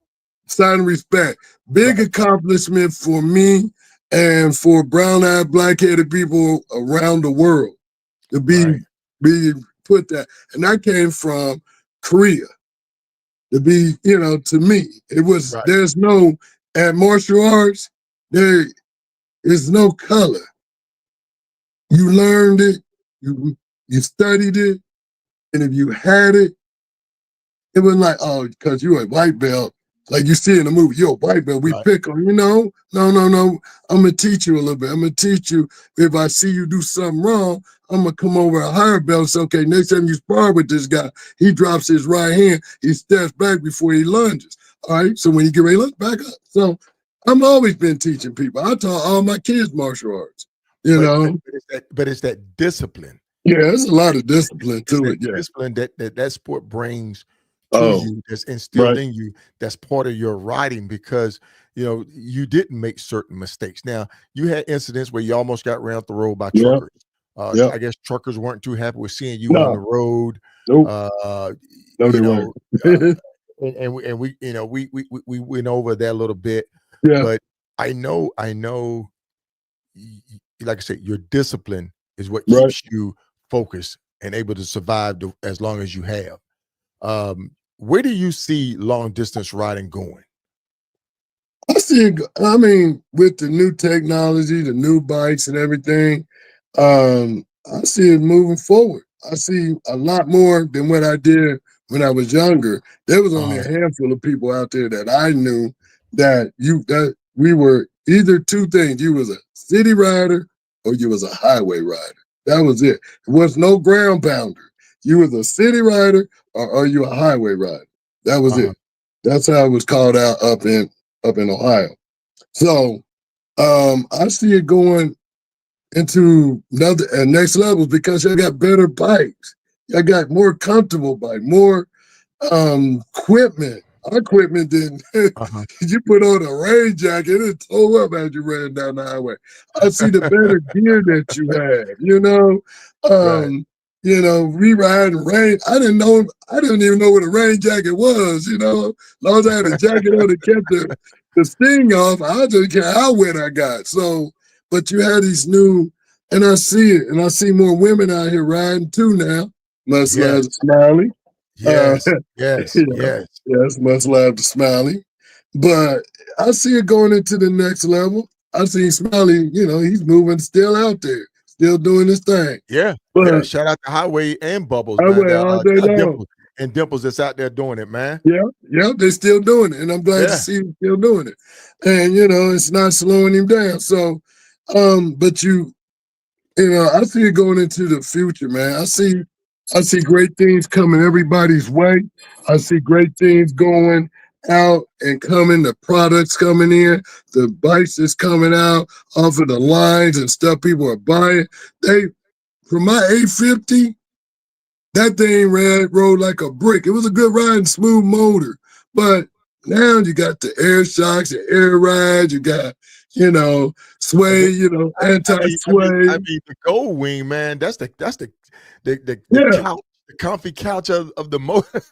sign of respect. Big Right. accomplishment for me and for brown-eyed, black-headed people around the world to Right. be put that. And that came from Korea. To be, to me, it was Right. there's no at martial arts, there is no color. You learned it, you studied it, and if you had it, it wasn't like, oh, because you're a white belt, like you see in the movie, you're a white belt, we Right. pick on, no, no, no, no. I'm gonna teach you a little bit. I'm gonna teach you if I see you do something wrong, I'm gonna come over a higher belt and say, okay, next time you spar with this guy, he drops his right hand, he steps back before he lunges. All right, so when you get ready, look back up. So I'm always been teaching people. I taught all my kids martial arts, you But know. it's that discipline. Yeah, there's a lot of discipline It's to that it. Yeah. discipline that sport brings to Oh, you, that's instilled right. in you, that's part of your riding, because you didn't make certain mistakes. Now, you had incidents where you almost got ran off the road by Yeah. truckers. Yeah. I guess truckers weren't too happy with seeing you on the No. road. Nope. Uh, No, they you weren't. know, we went over that a little bit, Yeah. but I know, like I said, your discipline is what Right. keeps you focused and able to survive as long as you have. Where do you see long distance riding going? I mean, with the new technology, the new bikes and everything, I see it moving forward. I see a lot more than what I did when I was younger. There was only Uh-huh. a handful of people out there that I knew that we were either two things. You was a city rider or you was a highway rider. That was it. There was no ground pounder. You was a city rider or you a highway rider. That was Uh-huh. it. That's how it was called out up in Ohio. So I see it going into next levels because y'all got better bikes. Y'all got more comfortable bike, more equipment. Our equipment didn't. Uh-huh. You put on a rain jacket, it tore up as you ran down the highway. I see the better gear that you had. Right. We ride in rain. I didn't even know what a rain jacket was. As long as I had a jacket on that kept the sting off, I didn't care how wet I got. So, but you had these new, and I see it, and I see more women out here riding too now. Much love to Smiley. Yes. Yes. Yeah, Yes. yes, much love to Smiley. But I see it going into the next level. I see Smiley, he's moving still out there, still doing his thing. Yeah. Yeah. But Shout out to Highway and Bubbles, I man. went all day long. Dimples that's out there doing it, man. Yeah, they're still doing it. And I'm glad to see him still doing it. And it's not slowing him down. So but I see it going into the future, man. I see great things coming everybody's way. I see great things going out and coming, the products coming in, the bikes that's coming out off of the lines and stuff people are buying. For my 850, that thing rode like a brick. It was a good riding, smooth motor. But now you got the air shocks, the air rides, you got, sway, anti-sway. I mean, the Gold Wing, man. That's the couch, the comfy couch of the motorcycle.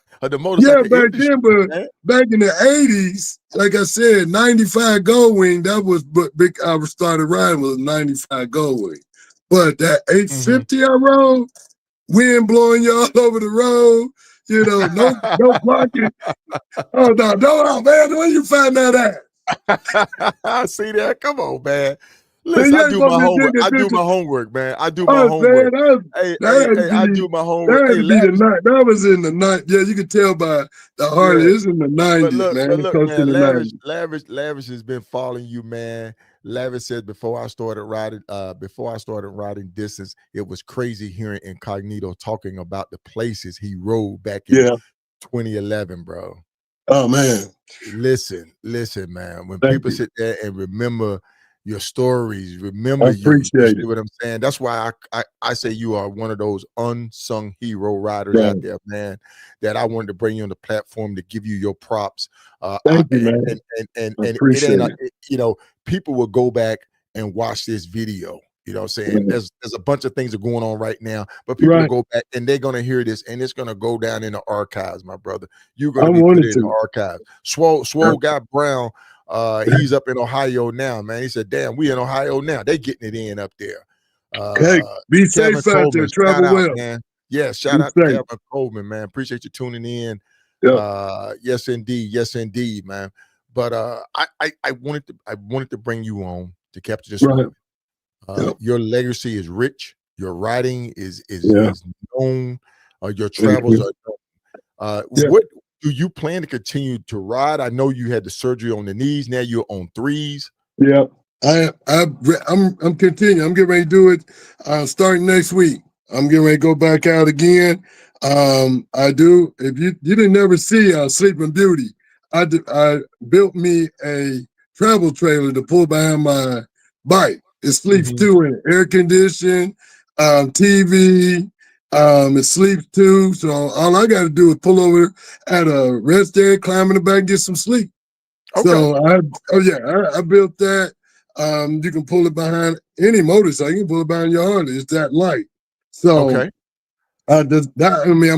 Yeah, back then, but back in the 80s, like I said, 95 Gold Wing, that was big. I started riding with a 95 Gold Wing. But that 850 I rode, wind blowing you all over the road, no parking. Oh, no, man, where you find that at? See that? Come on, man. Listen, I do my homework. I do my homework, man. I do my homework. I do my homework. That was in the night. Yeah, you can tell by the heart. Yeah. It's in the 90s, man. But look, man, Lavish has been following you, man. Lavish said before I started riding distance, it was crazy hearing N-Cognito talking about the places he rode back in 2011, bro. Oh man. Listen, man. When Thank people you. sit there and remember your stories, remember I appreciate you. What I'm saying? That's why I say you are one of those unsung hero riders out there, man. That I wanted to bring you on the platform to give you your props. Thank you, man. And it ain't people will go back and watch this video. You know what I'm saying? There's a bunch of things that are going on right now, but people will go back and they're gonna hear this and it's gonna go down in the archives, my brother. You're gonna be put in the archives. Swole Guy Brown. He's up in Ohio now, man. He said, damn, we in Ohio now. They getting it in up there. Be safe out there. Travel well. Man. Yeah, shout out to Kevin Coleman, man. Appreciate you tuning in. Yes, indeed, man. But I wanted to bring you on to capture this moment. Your legacy is rich. Your writing is known. Your travels are known. What do you plan to continue to ride? I know you had the surgery on the knees. Now you're on threes. Yeah, I'm continuing. I'm getting ready to do it starting next week. I'm getting ready to go back out again. I do. If you didn't never see Sleeping Beauty, I built me a travel trailer to pull behind my bike. It sleeps too in air conditioning, TV. It sleeps too. So all I got to do is pull over at a rest area, climb in the back, get some sleep. Okay. So I built that. You can pull it behind any motorcycle. You can pull it behind your Harley. It's that light. So I'm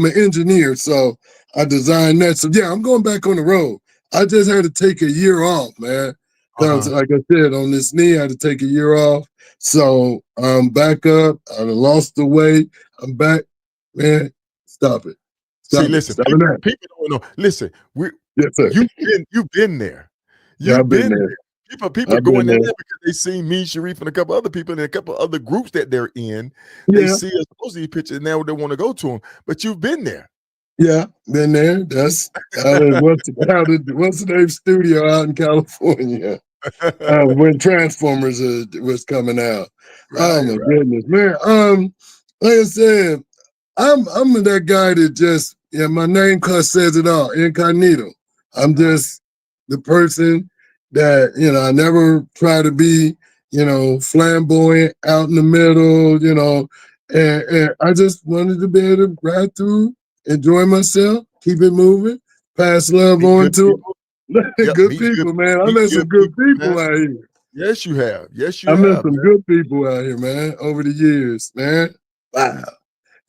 an engineer, so I designed that. So I'm going back on the road. I just had to take a year off, man. Because like I said, on this knee, I had to take a year off. So I'm back up. I lost the weight. I'm back. Man, stop it. Listen, people don't know. Listen, you've been there. You've been there. People going in there because they see me, Sharif, and a couple other people and a couple other groups that they're in. They see us post these pictures and now they want to go to them. But you've been there. Yeah, been there. That's what's the name studio out in California when Transformers was coming out. Goodness, man. Like I said, I'm that guy that just my name says it all. N-Cognito. I'm just the person that, I never try to be, flamboyant out in the middle, and I just wanted to be able to ride through, enjoy myself, keep it moving, pass love Meet on good to people. Yep, good people, man. I meet met some good good people, people man. out here. Yes, you have. Yes, you I met have, some man. good people out here, man, over the years, man. Wow.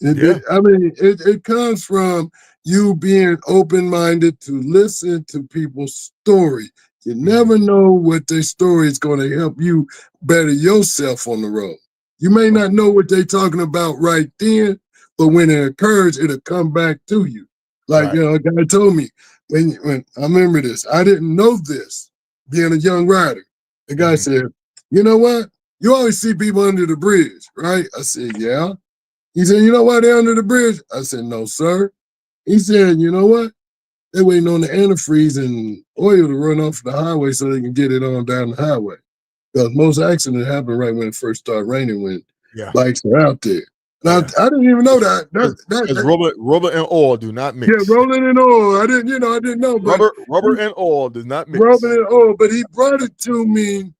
Yeah. I mean, it comes from you being open-minded to listen to people's story. You never know what their story is going to help you better yourself on the road. You may not know what they're talking about right then, but when it occurs, it'll come back to you. Like, Right. a guy told me, when I remember this, I didn't know this being a young rider. The guy said, you know what? You always see people under the bridge, right? I said, yeah. He said, you know why they're under the bridge? I said, no, sir. He said, you know what? They're waiting on the antifreeze and oil to run off the highway so they can get it on down the highway. Because most accidents happen right when it first starts raining, when Yeah. bikes are out there. Now, Yeah. I didn't even know that. Because rubber and oil do not Yeah, mix. rolling in oil. I didn't know, but Rubber and oil does not rubbing mix. in oil. But he brought it to me,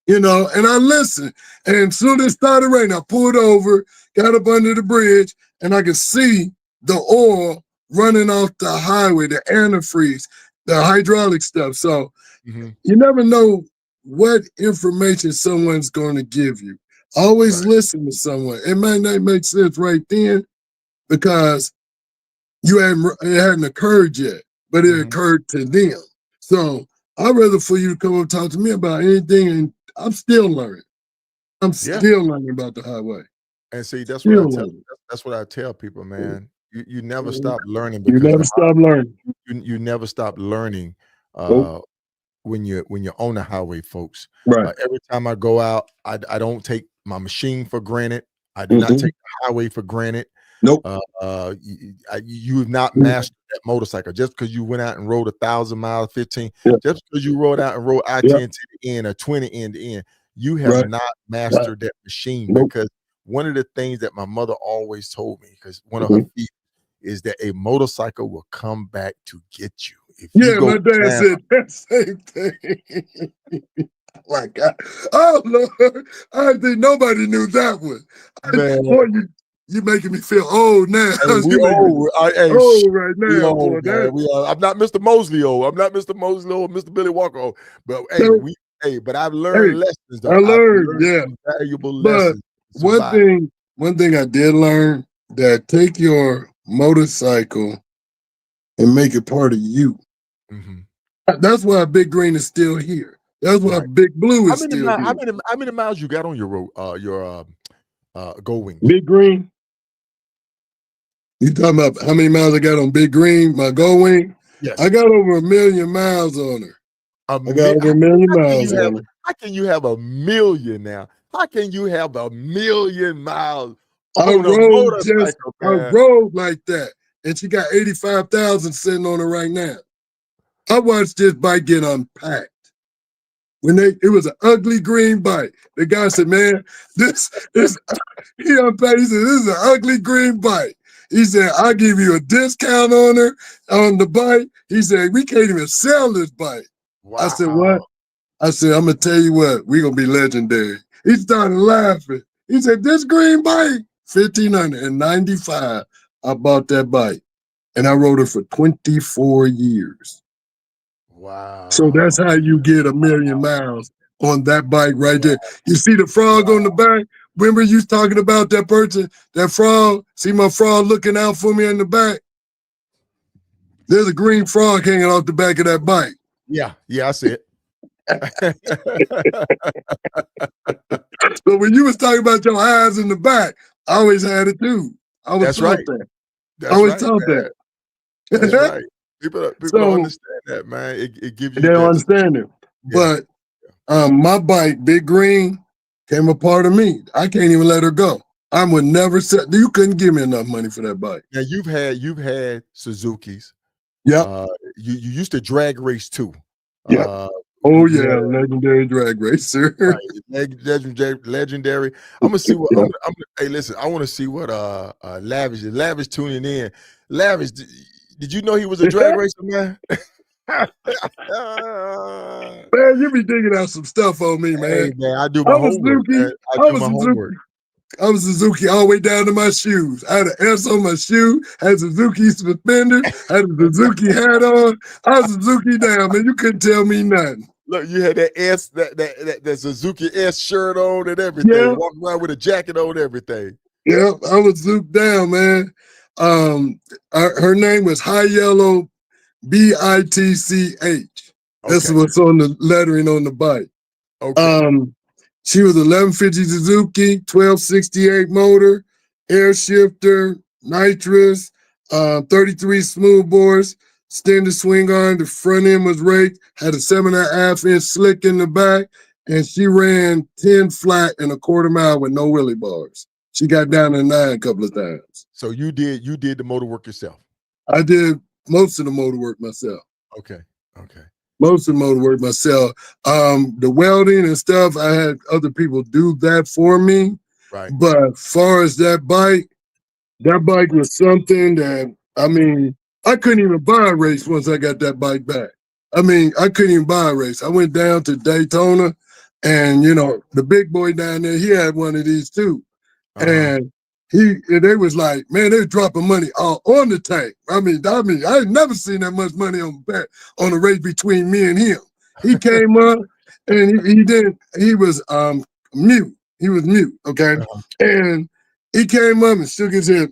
and I listened. And soon as it started raining, I pulled over, got up under the bridge, and I could see the oil running off the highway, the antifreeze, the hydraulic stuff. So you never know what information someone's going to give you. Always listen to someone. It might not make sense right then because it hadn't occurred yet, but it occurred to them. So I'd rather for you to come up and talk to me about anything, and I'm still learning. I'm still learning about the highway. And see, that's what Still I tell. learning. That's what I tell people, man. You never stop learning You because never stop learning. you never stop learning Nope. when you're on the highway, folks. Right. Every time I go out, I don't take my machine for granted. I do not Mhm. take the highway for granted. Nope. You have not mastered that motorcycle just because you went out and rode 1,000 miles, 15. Yeah. Just because you rode out and rode Yeah. I-10 to the end or 20 end to end, you have Right. not mastered that machine. Nope. Because one of the things that my mother always told me, because one of her Mhm. feet is that a motorcycle will come back to get you. If you Yeah, go my dad down, said that same thing. Like, oh Lord, I didn't think nobody knew that one. man, Boy, you making me feel old now. hey, we You making me old. Hey, old right we now, boy. old, man. We are. I'm not Mr. Mosley old. I'm not Mr. Mosley old, Mr. Billy Walker old. But but I've learned lessons I though. I've learned, learned yeah. some valuable But lessons to one survive. thing I did learn, that take your motorcycle and make it part of you. That's why Big Green is still here. That's why Right. Big Blue is still here. How many miles you got on your road? Your Gold Wings? Big Green. You talking about how many miles I got on Big Green, my Gold Wing? Yes. I got over 1 million miles on her. I got over 1 million miles on her. How can you have 1 million now? How can you have 1 million miles I on a motorcycle, man? rode like that. And she got 85,000 sitting on her right now. I watched this bike get unpacked. It was an ugly green bike. The guy said, man, this is, he unpacked, he said, this is an ugly green bike. He said, I'll give you a discount on her, on the bike. He said, we can't even sell this bike. Wow. I said, what? I said, I'm going to tell you what, we're going to be legendary. He started laughing. He said, this green bike, $1,595. I bought that bike and I rode it for 24 years. Wow. So that's how you get 1 million miles on that bike right there. You see the frog on the back? Remember you talking about that person, that frog? See my frog looking out for me in the back? There's a green frog hanging off the back of that bike. Yeah, I see it. So when you was talking about your eyes in the back, I always had it too. I was taught that. That's I was right, taught man. that. That's right. People don't understand that, man. It gives you. They don't understand it. Yeah. But my bike, Big Green, came a part of me. I can't even let her go. I would never say you couldn't give me enough money for that bike. Now you've had Suzuki's. Yeah. You used to drag race too. Yeah. Oh yeah, legendary drag racer. Right. Legendary. I'm gonna see what. Hey, listen. I want to see what Lavish tuning in. Lavish, did you know he was a drag racer, man? Man, you be digging out some stuff on me, man. Hey, man, I do I my was homework, Suzuki. man. I I do was my Suzuki. homework. I was Suzuki all the way down to my shoes. I had an S on my shoe, had Suzuki suspenders, had a Suzuki hat on. I was Suzuki down, man. You couldn't tell me nothing. Look, you had that S, that Suzuki S shirt on and everything. Yeah. Walking around with a jacket on and everything. Yeah, I was zooped down, man. Her name was High Yellow BITCH. That's Okay. what's on the lettering on the bike. Okay. She was 1150 Suzuki, 1268 motor, air shifter, nitrous, 33 smooth bores, extended swing arm. The front end was raked, had a 7.5-inch slick in the back, and she ran 10 flat in a quarter mile with no wheelie bars. She got down to 9 a couple of times. So you did the motor work yourself? I did most of the motor work myself. Okay. Okay. Most of the motor work myself. The welding and stuff, I had other people do that for me. Right. But as far as that bike was something that, I mean, I couldn't even buy a race once I got that bike back. I mean, I couldn't even buy a race. I went down to Daytona, and, you know, the big boy down there, he had one of these too. And they was like, man, they were dropping money all on the tank. I mean, I had never seen that much money on a race between me and him. He came up and he was mute. He was mute, okay? And he came up and shook his head.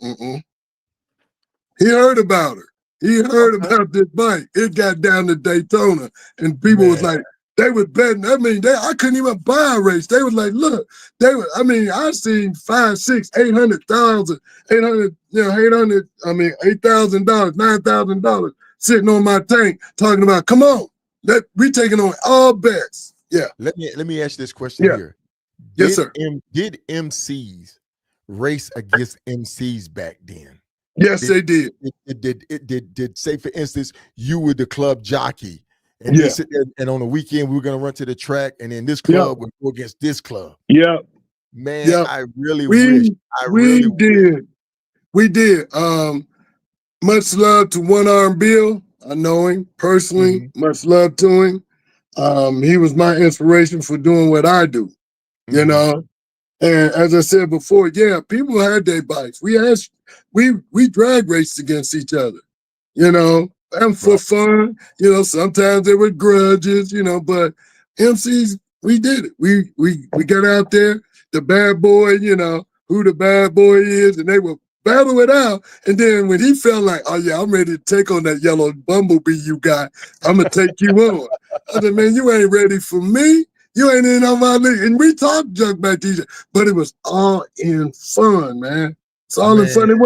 He heard about her. He heard about this bike. It got down to Daytona, and people was like, they was betting. I mean, I couldn't even buy a race. They was like, look, I seen $500,000, $600,000, $800,000, $8,000, $9,000 sitting on my tank talking about, come on, we taking on all bets. Yeah. Let me ask you this question here. Yes, sir. Did MCs race against MCs back then? Yes, they did. Did say, for instance, you were the club jockey, and they sit there, and on the weekend we were gonna run to the track, and then this club would go against this club. Yeah, man, I really wish. We did. Much love to One Arm Bill. I know him personally. Much love to him. He was my inspiration for doing what I do. You know, and as I said before, people had their bikes. We drag raced against each other. You know, and for fun. You know, sometimes there were grudges. You know, but MCs, we did it. We got out there. The bad boy, you know, who the bad boy is, and they would battle it out. And then when he felt like, oh yeah, I'm ready to take on that yellow bumblebee you got, I'm gonna take you on. I said, man, you ain't ready for me. You ain't in on my league. And we talked junk back to each other, but it was all in fun, man. It's all in fun. It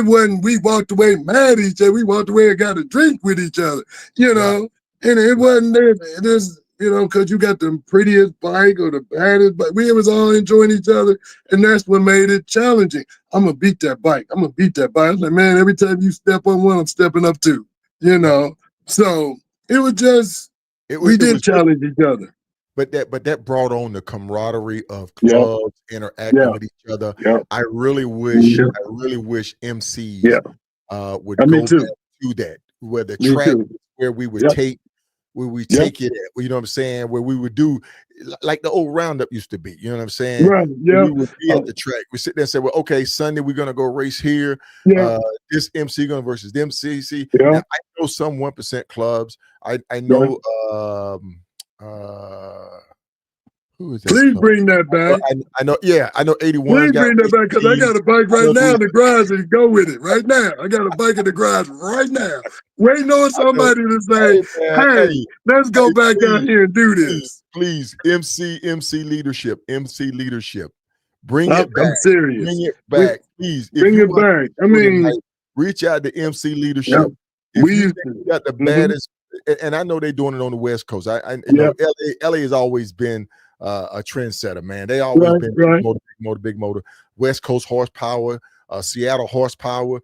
wasn't we walked away mad at each other. We walked away and got a drink with each other, you know. And it wasn't this, you know, because you got the prettiest bike or the baddest bike. We was all enjoying each other, and that's what made it challenging. I'm gonna beat that bike. I'm gonna beat that bike. I was like, man, every time you step on one, I'm stepping up too. You know. So it was just we did challenge each other. But that brought on the camaraderie of clubs interacting with each other. I really wish MCs would go back to that, where the track where we would take it at, you know what I'm saying, where we would do like the old roundup used to be, you know what I'm saying? Right. We would be at the track. We sit there and say, well, okay, Sunday we're gonna go race here. This MC going versus them CC. Now, I know some 1% clubs. I know who is that? Please bring that back. I know 81. Please bring that back, because I got a bike right now in the garage and go with it right now. I got a bike in the garage right now. Waiting on somebody to say, hey, let's go back out here and do this. Please, MC leadership. Bring it back. I'm serious. Bring it back, please. Bring it back. I mean, reach out to MC leadership. If you got the baddest, and I know they're doing it on the West Coast. I know LA has always been a trendsetter, man. They always been big motor. West Coast horsepower, Seattle horsepower.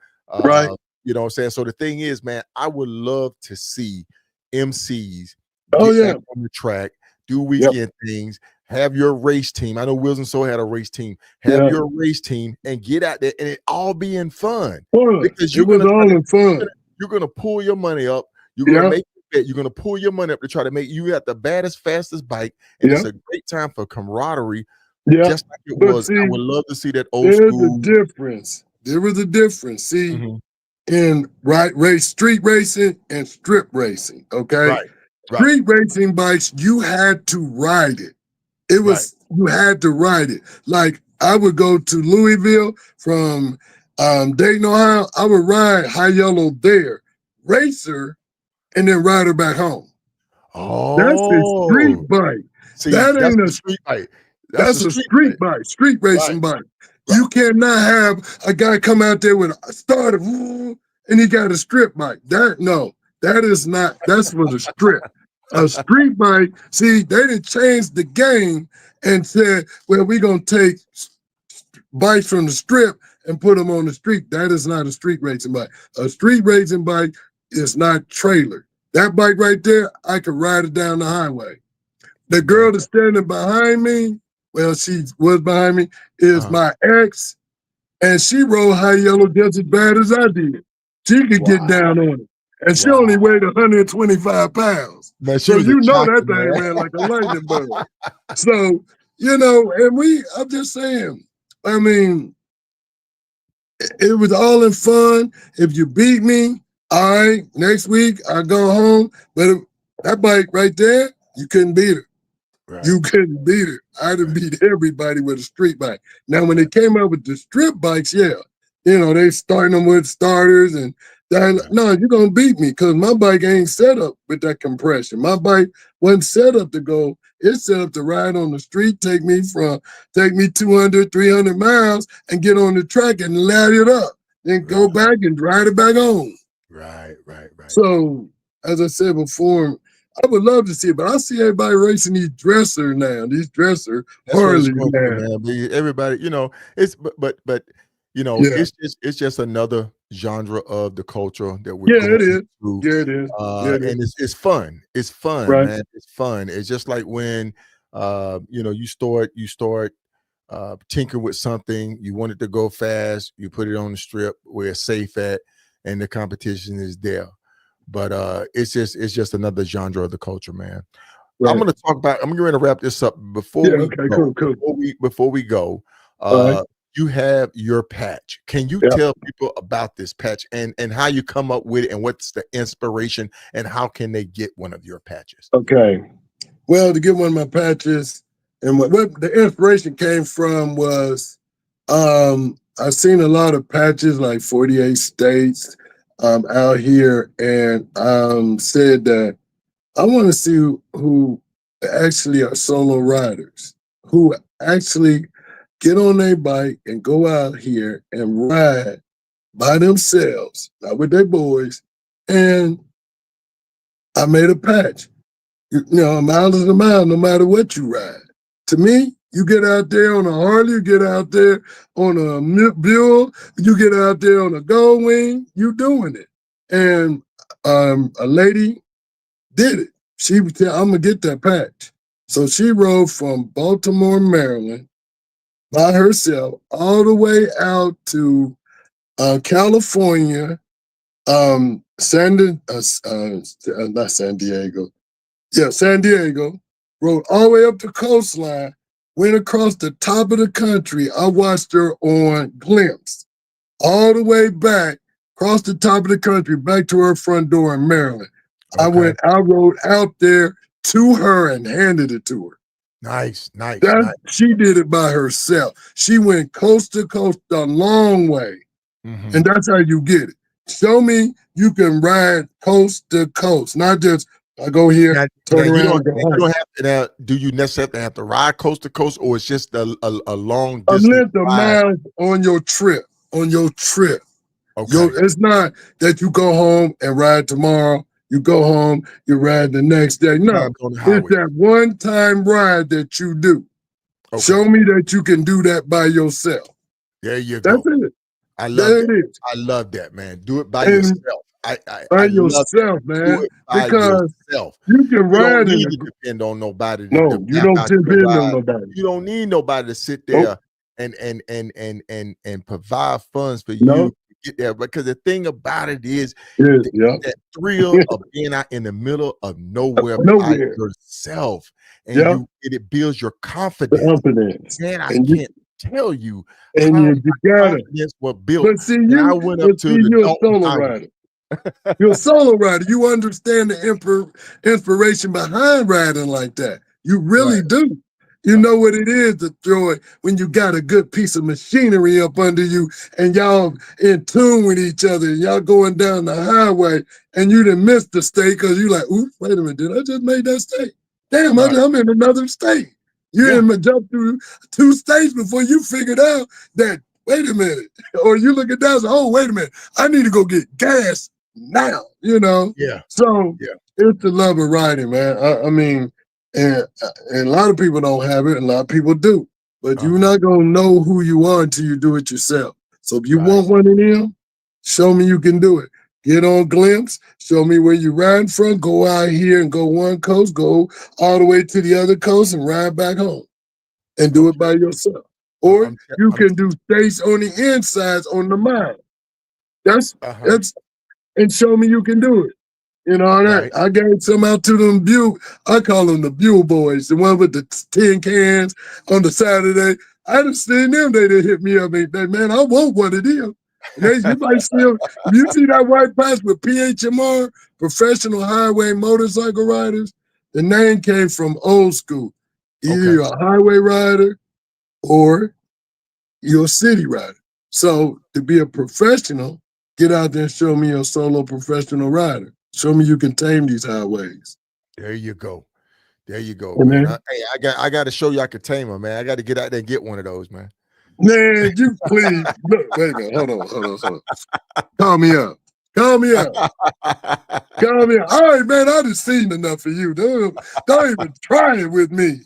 You know what I'm saying? So the thing is, man, I would love to see MCs get back on the track, do weekend things, have your race team. I know Wilson So had a race team. Have your race team and get out there, and it all be in fun. Because it was all in fun. You're gonna pull your money up. You're gonna make bet you're gonna pull your money up to try to make you got the baddest, fastest bike, and it's a great time for camaraderie. Yeah, Just like it but was. see, I would love to see that old there's a school. difference. There was a difference. See, Mhm. in street racing and strip racing. Okay, Right. street racing bikes, you had to ride it. It was you had to ride it. Like I would go to Louisville from Dayton, Ohio. I would ride High Yellow there, racer, and then ride her back home. That's a street Oh, bike. see, That that's ain't a a street bike. that's a street bike, street racing bike. You cannot have a guy come out there with a starter and he got a strip bike. That is not, that's for the strip. A street bike, see, they didn't change the game and said, well, we're going to take bikes from the strip and put them on the street. That is not a street racing bike. A street racing bike is not trailer. That bike right there, I could ride it down the highway. The girl that's standing behind me, well, she was behind me, is my ex, and she rode High Yellow just as bad as I did. She could get down on it. And she only weighed 125 pounds. Man, So you know jockey, that thing ran like a lightning bug. So, and I'm just saying, I mean, it was all in fun. If you beat me, all right, next week I go home. But that bike right there, you couldn't beat her. Right. You couldn't beat her. I'd have beat everybody with a street bike. Now, when they came out with the strip bikes, they starting them with starters and no, you're gonna beat me because my bike ain't set up with that compression. My bike wasn't set up to go. It's set up to ride on the street, take me 200, 300 miles and get on the track and light it up. Then go back and ride it back home. Right. So, as I said before, I would love to see it, but I see everybody racing these dresser now. These dresser Harley man. Everybody, it's but it's just another genre of the culture that we're going through. Yeah, it is. And it's fun. It's fun, right, man. It's fun. It's just like when you start tinkering with something, you want it to go fast, you put it on the strip where it's safe at, and the competition is there. But it's just another genre of the culture, man. Right. I'm going to wrap this up before we go. You have your patch. Can you tell people about this patch and how you come up with it and what's the inspiration and how can they get one of your patches? Okay. Well, to get one of my patches and what the inspiration came from was I've seen a lot of patches like 48 states out here and said that I want to see who actually are solo riders who actually get on their bike and go out here and ride by themselves, not with their boys. And I made a patch. A mile is a mile, no matter what you ride. To me, you get out there on a Harley, you get out there on a Buell, you get out there on a Goldwing, you doing it. And a lady did it. She would tell, I'm going to get that patch. So she rode from Baltimore, Maryland, by herself all the way out to California, not San Diego. Yeah, San Diego. Rode all the way up the coastline, went across the top of the country. I watched her on Glimpse, all the way back, across the top of the country, back to her front door in Maryland. Okay. I rode out there to her and handed it to her. Nice. She did it by herself. She went coast to coast a long way. Mm-hmm. And that's how you get it. Show me you can ride coast to coast, not just I go here, turn around. You don't have to, now, do you necessarily have to ride coast to coast, or it's just a long distance? A length of miles on your trip. Okay. It's not that you go home and ride tomorrow. You go home, you ride the next day. No, it's that one-time ride that you do. Okay. Show me that you can do that by yourself. There you go. That's it. I love that, man. Do it by yourself. By yourself, man. Because you can ride and depend on nobody. You don't depend on nobody. You don't need nobody to sit there and provide funds for you to get there, because the thing about it is Yeah. that thrill of being out in the middle of nowhere by Nowhere. yourself, and Yeah. it builds your The confidence. confidence. Man, I And can't tell you and how you my gotta. confidence was built. But see, And I went up to the you're a Dalton solo Highway. rider. You're a solo rider. You understand the inspiration behind riding like that. You really Right. do. You know what it is to throw it when you got a good piece of machinery up under you and y'all in tune with each other and y'all going down the highway and you didn't miss the state because you like, ooh, wait a minute, did I just make that state? Damn, Right. I'm in another state. You Yeah. didn't jump through 2 states before you figured out that, wait a minute. Or you look at that and say, oh, wait a minute, I need to go get gas now, you know? Yeah. So Yeah. it's the love of riding, man. I mean, and a lot of people don't have it, and a lot of people do. But you're not gonna know who you are until you do it yourself. So if you Right. want one of them, show me you can do it. Get on Glimpse, show me where you're riding from, go out here and go one coast, go all the way to the other coast and ride back home and do it by yourself. Or you I'm can do states on the insides on the mile. That's and show me you can do it. You know that right. I gave some out to them I call them the Buell boys, the one with the tin cans on the Saturday. I done seen them, they didn't hit me up and say, man, I want one of them. And you might still, if you see that white patch with PHMR, Professional Highway Motorcycle Riders, the name came from old school. Either you're a highway rider or you're a city rider. So to be a professional, get out there and show me your solo professional rider. Show me you can tame these highways. There you go. There you go, And man. then, I got to show you I could tame her, man. I got to get out there and get one of those, man. man, you please look. Wait a minute. Hold on. Call me up. Call me up. Call me up. All right, man. I just seen enough of you. Don't even try it with me.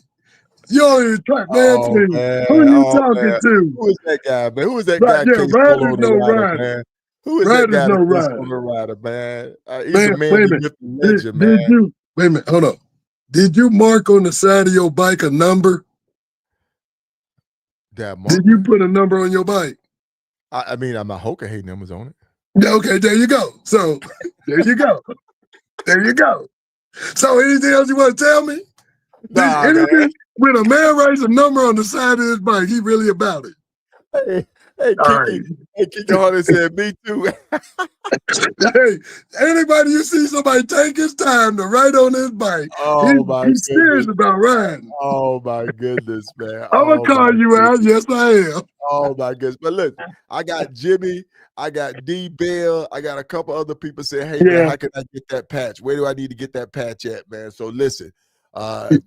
You don't even try, man. Oh, Please. man. Who you Oh, talking man. to? Who is that guy, man? Who is that Right, guy? yeah, KSolo riders the no rider, rider. man. Who is that Riders guy? no The rider. KSolo rider, man. He's Man, a man, wait a you minute. lift the legend, man. Did you wait a minute? Hold on. Did you mark on the side of your bike a number? That Did mark, you man? put a number on your bike? I mean, my Hoka hay numbers on it. Yeah, okay, there you go. So there you go. There you go. So anything else you want to tell me? Nah, man. When a man writes a number on the side of his bike, he really about it. Hey, All Kiki Hardy said, me too. Hey, anybody you see somebody take his time to write on his bike, Oh, my he's serious goodness. about riding. Oh, my goodness, man. I'm gonna Oh, call my you out. goodness. Yes, I am. Oh, my goodness. But look, I got Jimmy, I got D Bell, I got a couple other people saying, hey, man, how can I get that patch? Where do I need to get that patch at, man? So listen,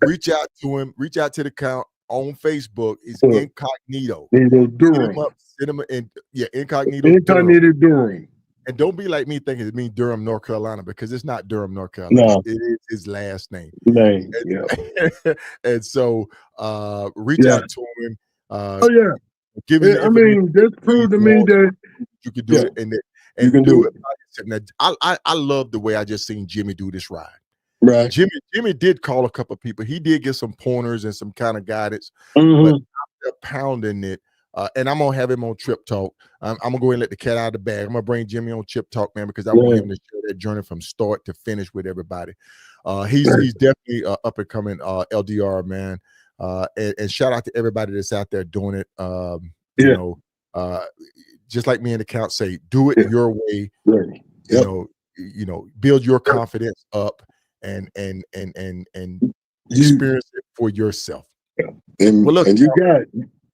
reach out to him, reach out to the account on Facebook. It's N-Cognito. Send him N-Cognito Durham. N-Cognito Durham. And don't be like me thinking it means Durham, North Carolina, because it's not Durham, North Carolina. No. It is his last name. And so reach out to him. Give him I mean, this proved to me that you can do it and you can do it. Now, I love the way I just seen Jimmy do this ride. Right. Jimmy did call a couple of people. He did get some pointers and some kind of guidance, Mm-hmm. but after pounding it, and I'm gonna have him on Trip Talk. I'm gonna go ahead and let the cat out of the bag. I'm gonna bring Jimmy on Trip Talk, man, because I want him to share that journey from start to finish with everybody. He's definitely up and coming LDR, man. And shout out to everybody that's out there doing it. You know, just like me and the count say, do it your way. You know, build your confidence up and experience it for yourself. And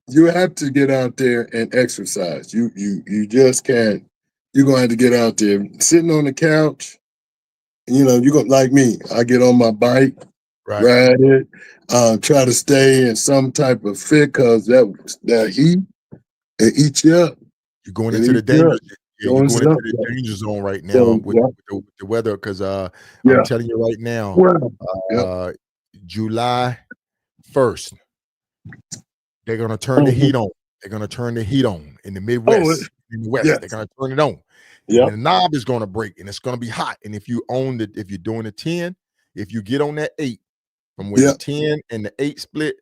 you have to get out there and exercise. You just can't. You're gonna have to get out there. Sitting on the couch, you know, you're gonna like me. I get on my bike, ride it, try to stay in some type of fit because that heat it eats you up. You're going into the danger. You're going into the danger zone right now with the weather. Because I'm telling you right now, July 1st, they're gonna turn the heat on. They're gonna turn the heat on in the Midwest, in the West. They're gonna turn it on. And the knob is gonna break, and it's gonna be hot. And if you're doing a 10, if you get on that 8, from where the 10 and the 8 split,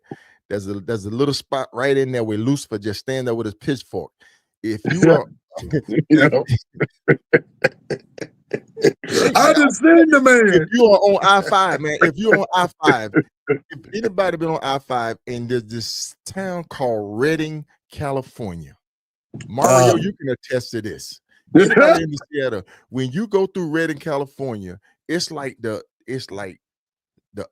there's a little spot right in there where Lucifer just stand there with his pitchfork. If you are You know, I just seen the If man. you are on I-5, man, if you're on I-5, if anybody been on I-5, and there's this town called Redding, California. Mario, you can attest to this. Anybody in the Seattle, when you go through Redding, California, it's like the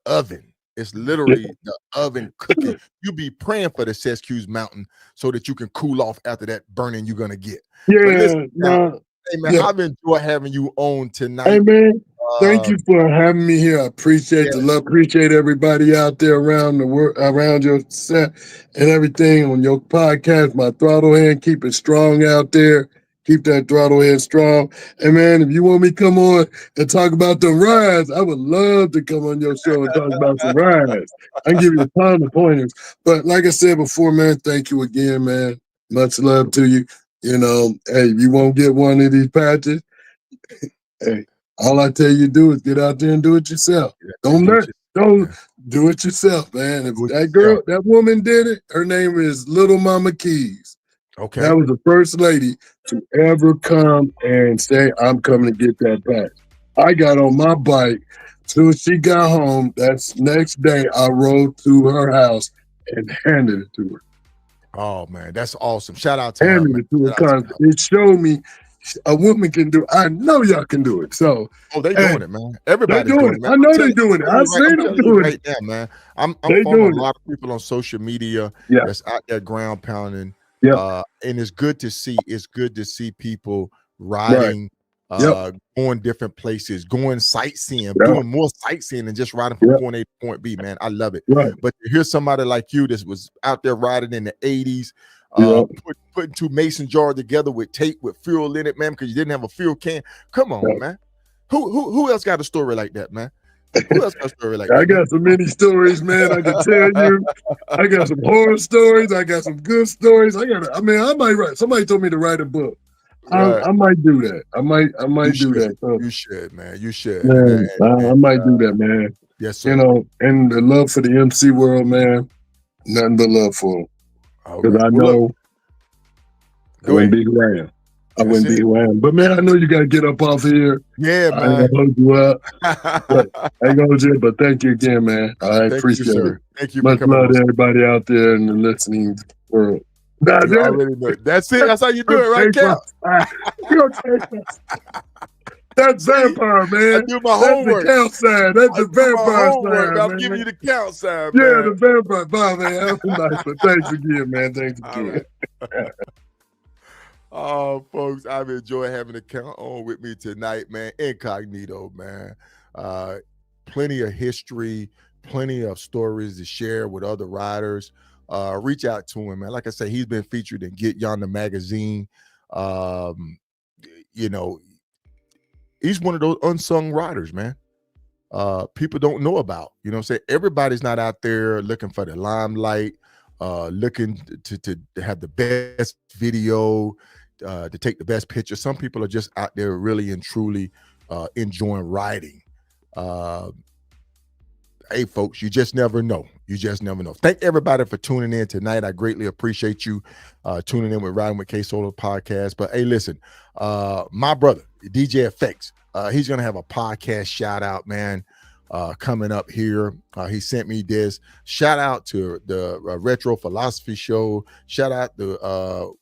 oven. It's literally the oven cooking. You be praying for the Sescues Mountain so that you can cool off after that burning you're gonna get. But listen, now, hey man, I've enjoyed having you on tonight. Hey man, thank you for having me here. I appreciate the love. Appreciate everybody out there around the world, around your set and everything on your podcast. My throttle hand, keep it strong out there. Keep that throttle head strong. And man, if you want me to come on and talk about the rides, I would love to come on your show and talk about some rides. I can give you a ton of pointers. But like I said before, man, thank you again, man. Much love to you. You know, hey, if you won't get one of these patches, hey, all I tell you to do is get out there and do it yourself. Don't do it yourself, man. If that girl, that woman did it, her name is Little Mama Keys. Okay. That was the first lady to ever come and say, I'm coming to get that patch. I got on my bike till she got home. That's next day I rode to her house and handed it to her. Oh man, that's awesome. Shout out to her, man. It showed me a woman can do it. I know y'all can do it. So they doing it, man. Everybody's doing it, man. I know they're doing it. I've seen them doing it right now, man. I'm following a lot of people on social media that's out there ground pounding. And it's good to see. It's good to see people riding, going different places, going sightseeing, doing more sightseeing than just riding from point A to point B, man. I love it. But to hear somebody like you that was out there riding in the 80s, putting two mason jars together with tape with fuel in it, man, because you didn't have a fuel can. Come on, man. Who else got a story like that, man? Who else got a story like that? I got so many stories, man. I can tell you. I got some horror stories. I got some good stories. I might write. Somebody told me to write a book. I might do that. I might do that. So, you should, man. You should. Man, I might do that, man. Yes, sir. You know, and the love for the MC world, man. Nothing but love for them. Because I know I wouldn't be who I am. I wouldn't be who I am. But man, I know you got to get up off here. Yeah, man. I ain't gonna hold you up. I ain't gonna hold you up, but thank you again, man. I appreciate it. Thank you. Much love to everybody out there in the listening world. You already know. That's it. That's how you do it, right, Cal? That's vampire, man. I do my homework. That's the count sign. That's the vampire sign. I'm giving you the count sign, man. Yeah, the vampire. Bye, man. That was nice, but thanks again, man. Thanks again. Right. Oh, folks, I've enjoyed having the count on with me tonight, man. N-Cognito, man. Plenty of history, plenty of stories to share with other riders. Reach out to him, man. Like I said, he's been featured in Get Yonder magazine. You know, he's one of those unsung riders, man. People don't know about. You know what I'm saying? Everybody's not out there looking for the limelight, looking to have the best video, to take the best picture. Some people are just out there really and truly enjoying riding. Hey, folks, you just never know. You just never know. Thank everybody for tuning in tonight. I greatly appreciate you tuning in with Riding with KSolo podcast. But hey, listen, my brother, DJ Effects, he's going to have a podcast shout out, man, coming up here. He sent me this. Shout out to the Retro Philosophy Show. Shout out to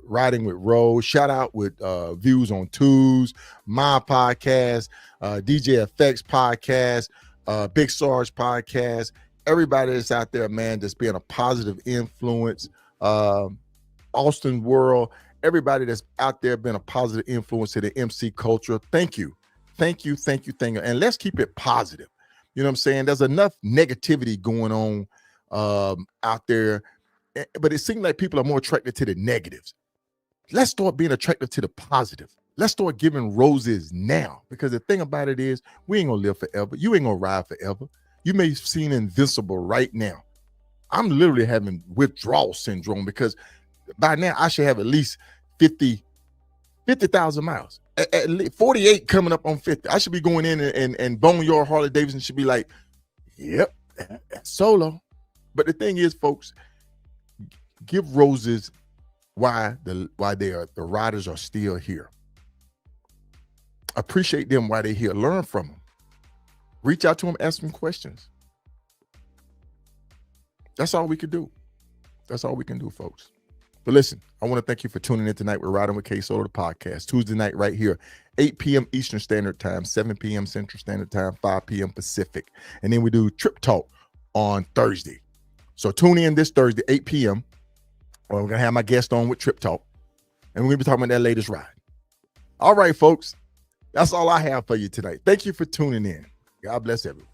Riding with Rose. Shout out with Views on Twos, my podcast, DJ Effects podcast, Big Sarge podcast. Everybody that's out there, man, that's being a positive influence. Austin World, everybody that's out there being a positive influence to the MC culture. Thank you. Thank you. Thank you. Thank you. And let's keep it positive. You know what I'm saying? There's enough negativity going on out there, but it seems like people are more attracted to the negatives. Let's start being attracted to the positive. Let's start giving roses now, because the thing about it is we ain't gonna live forever. You ain't gonna ride forever. You may seem invincible right now. I'm literally having withdrawal syndrome because by now I should have at least 50,000 miles. At least 48 coming up on 50. I should be going in and Boneyard Harley Davidson should be like, yep, that's solo. But the thing is, folks, give roses why the riders are still here. Appreciate them while they're here. Learn from them. Reach out to them, ask them questions. That's all we can do. That's all we can do, folks. But listen, I want to thank you for tuning in tonight. We're riding with KSolo, the podcast, Tuesday night right here, 8 p.m. Eastern Standard Time, 7 p.m. Central Standard Time, 5 p.m. Pacific. And then we do Trip Talk on Thursday. So tune in this Thursday, 8 p.m. We're going to have my guest on with Trip Talk. And we're going to be talking about that latest ride. All right, folks. That's all I have for you tonight. Thank you for tuning in. God bless everyone.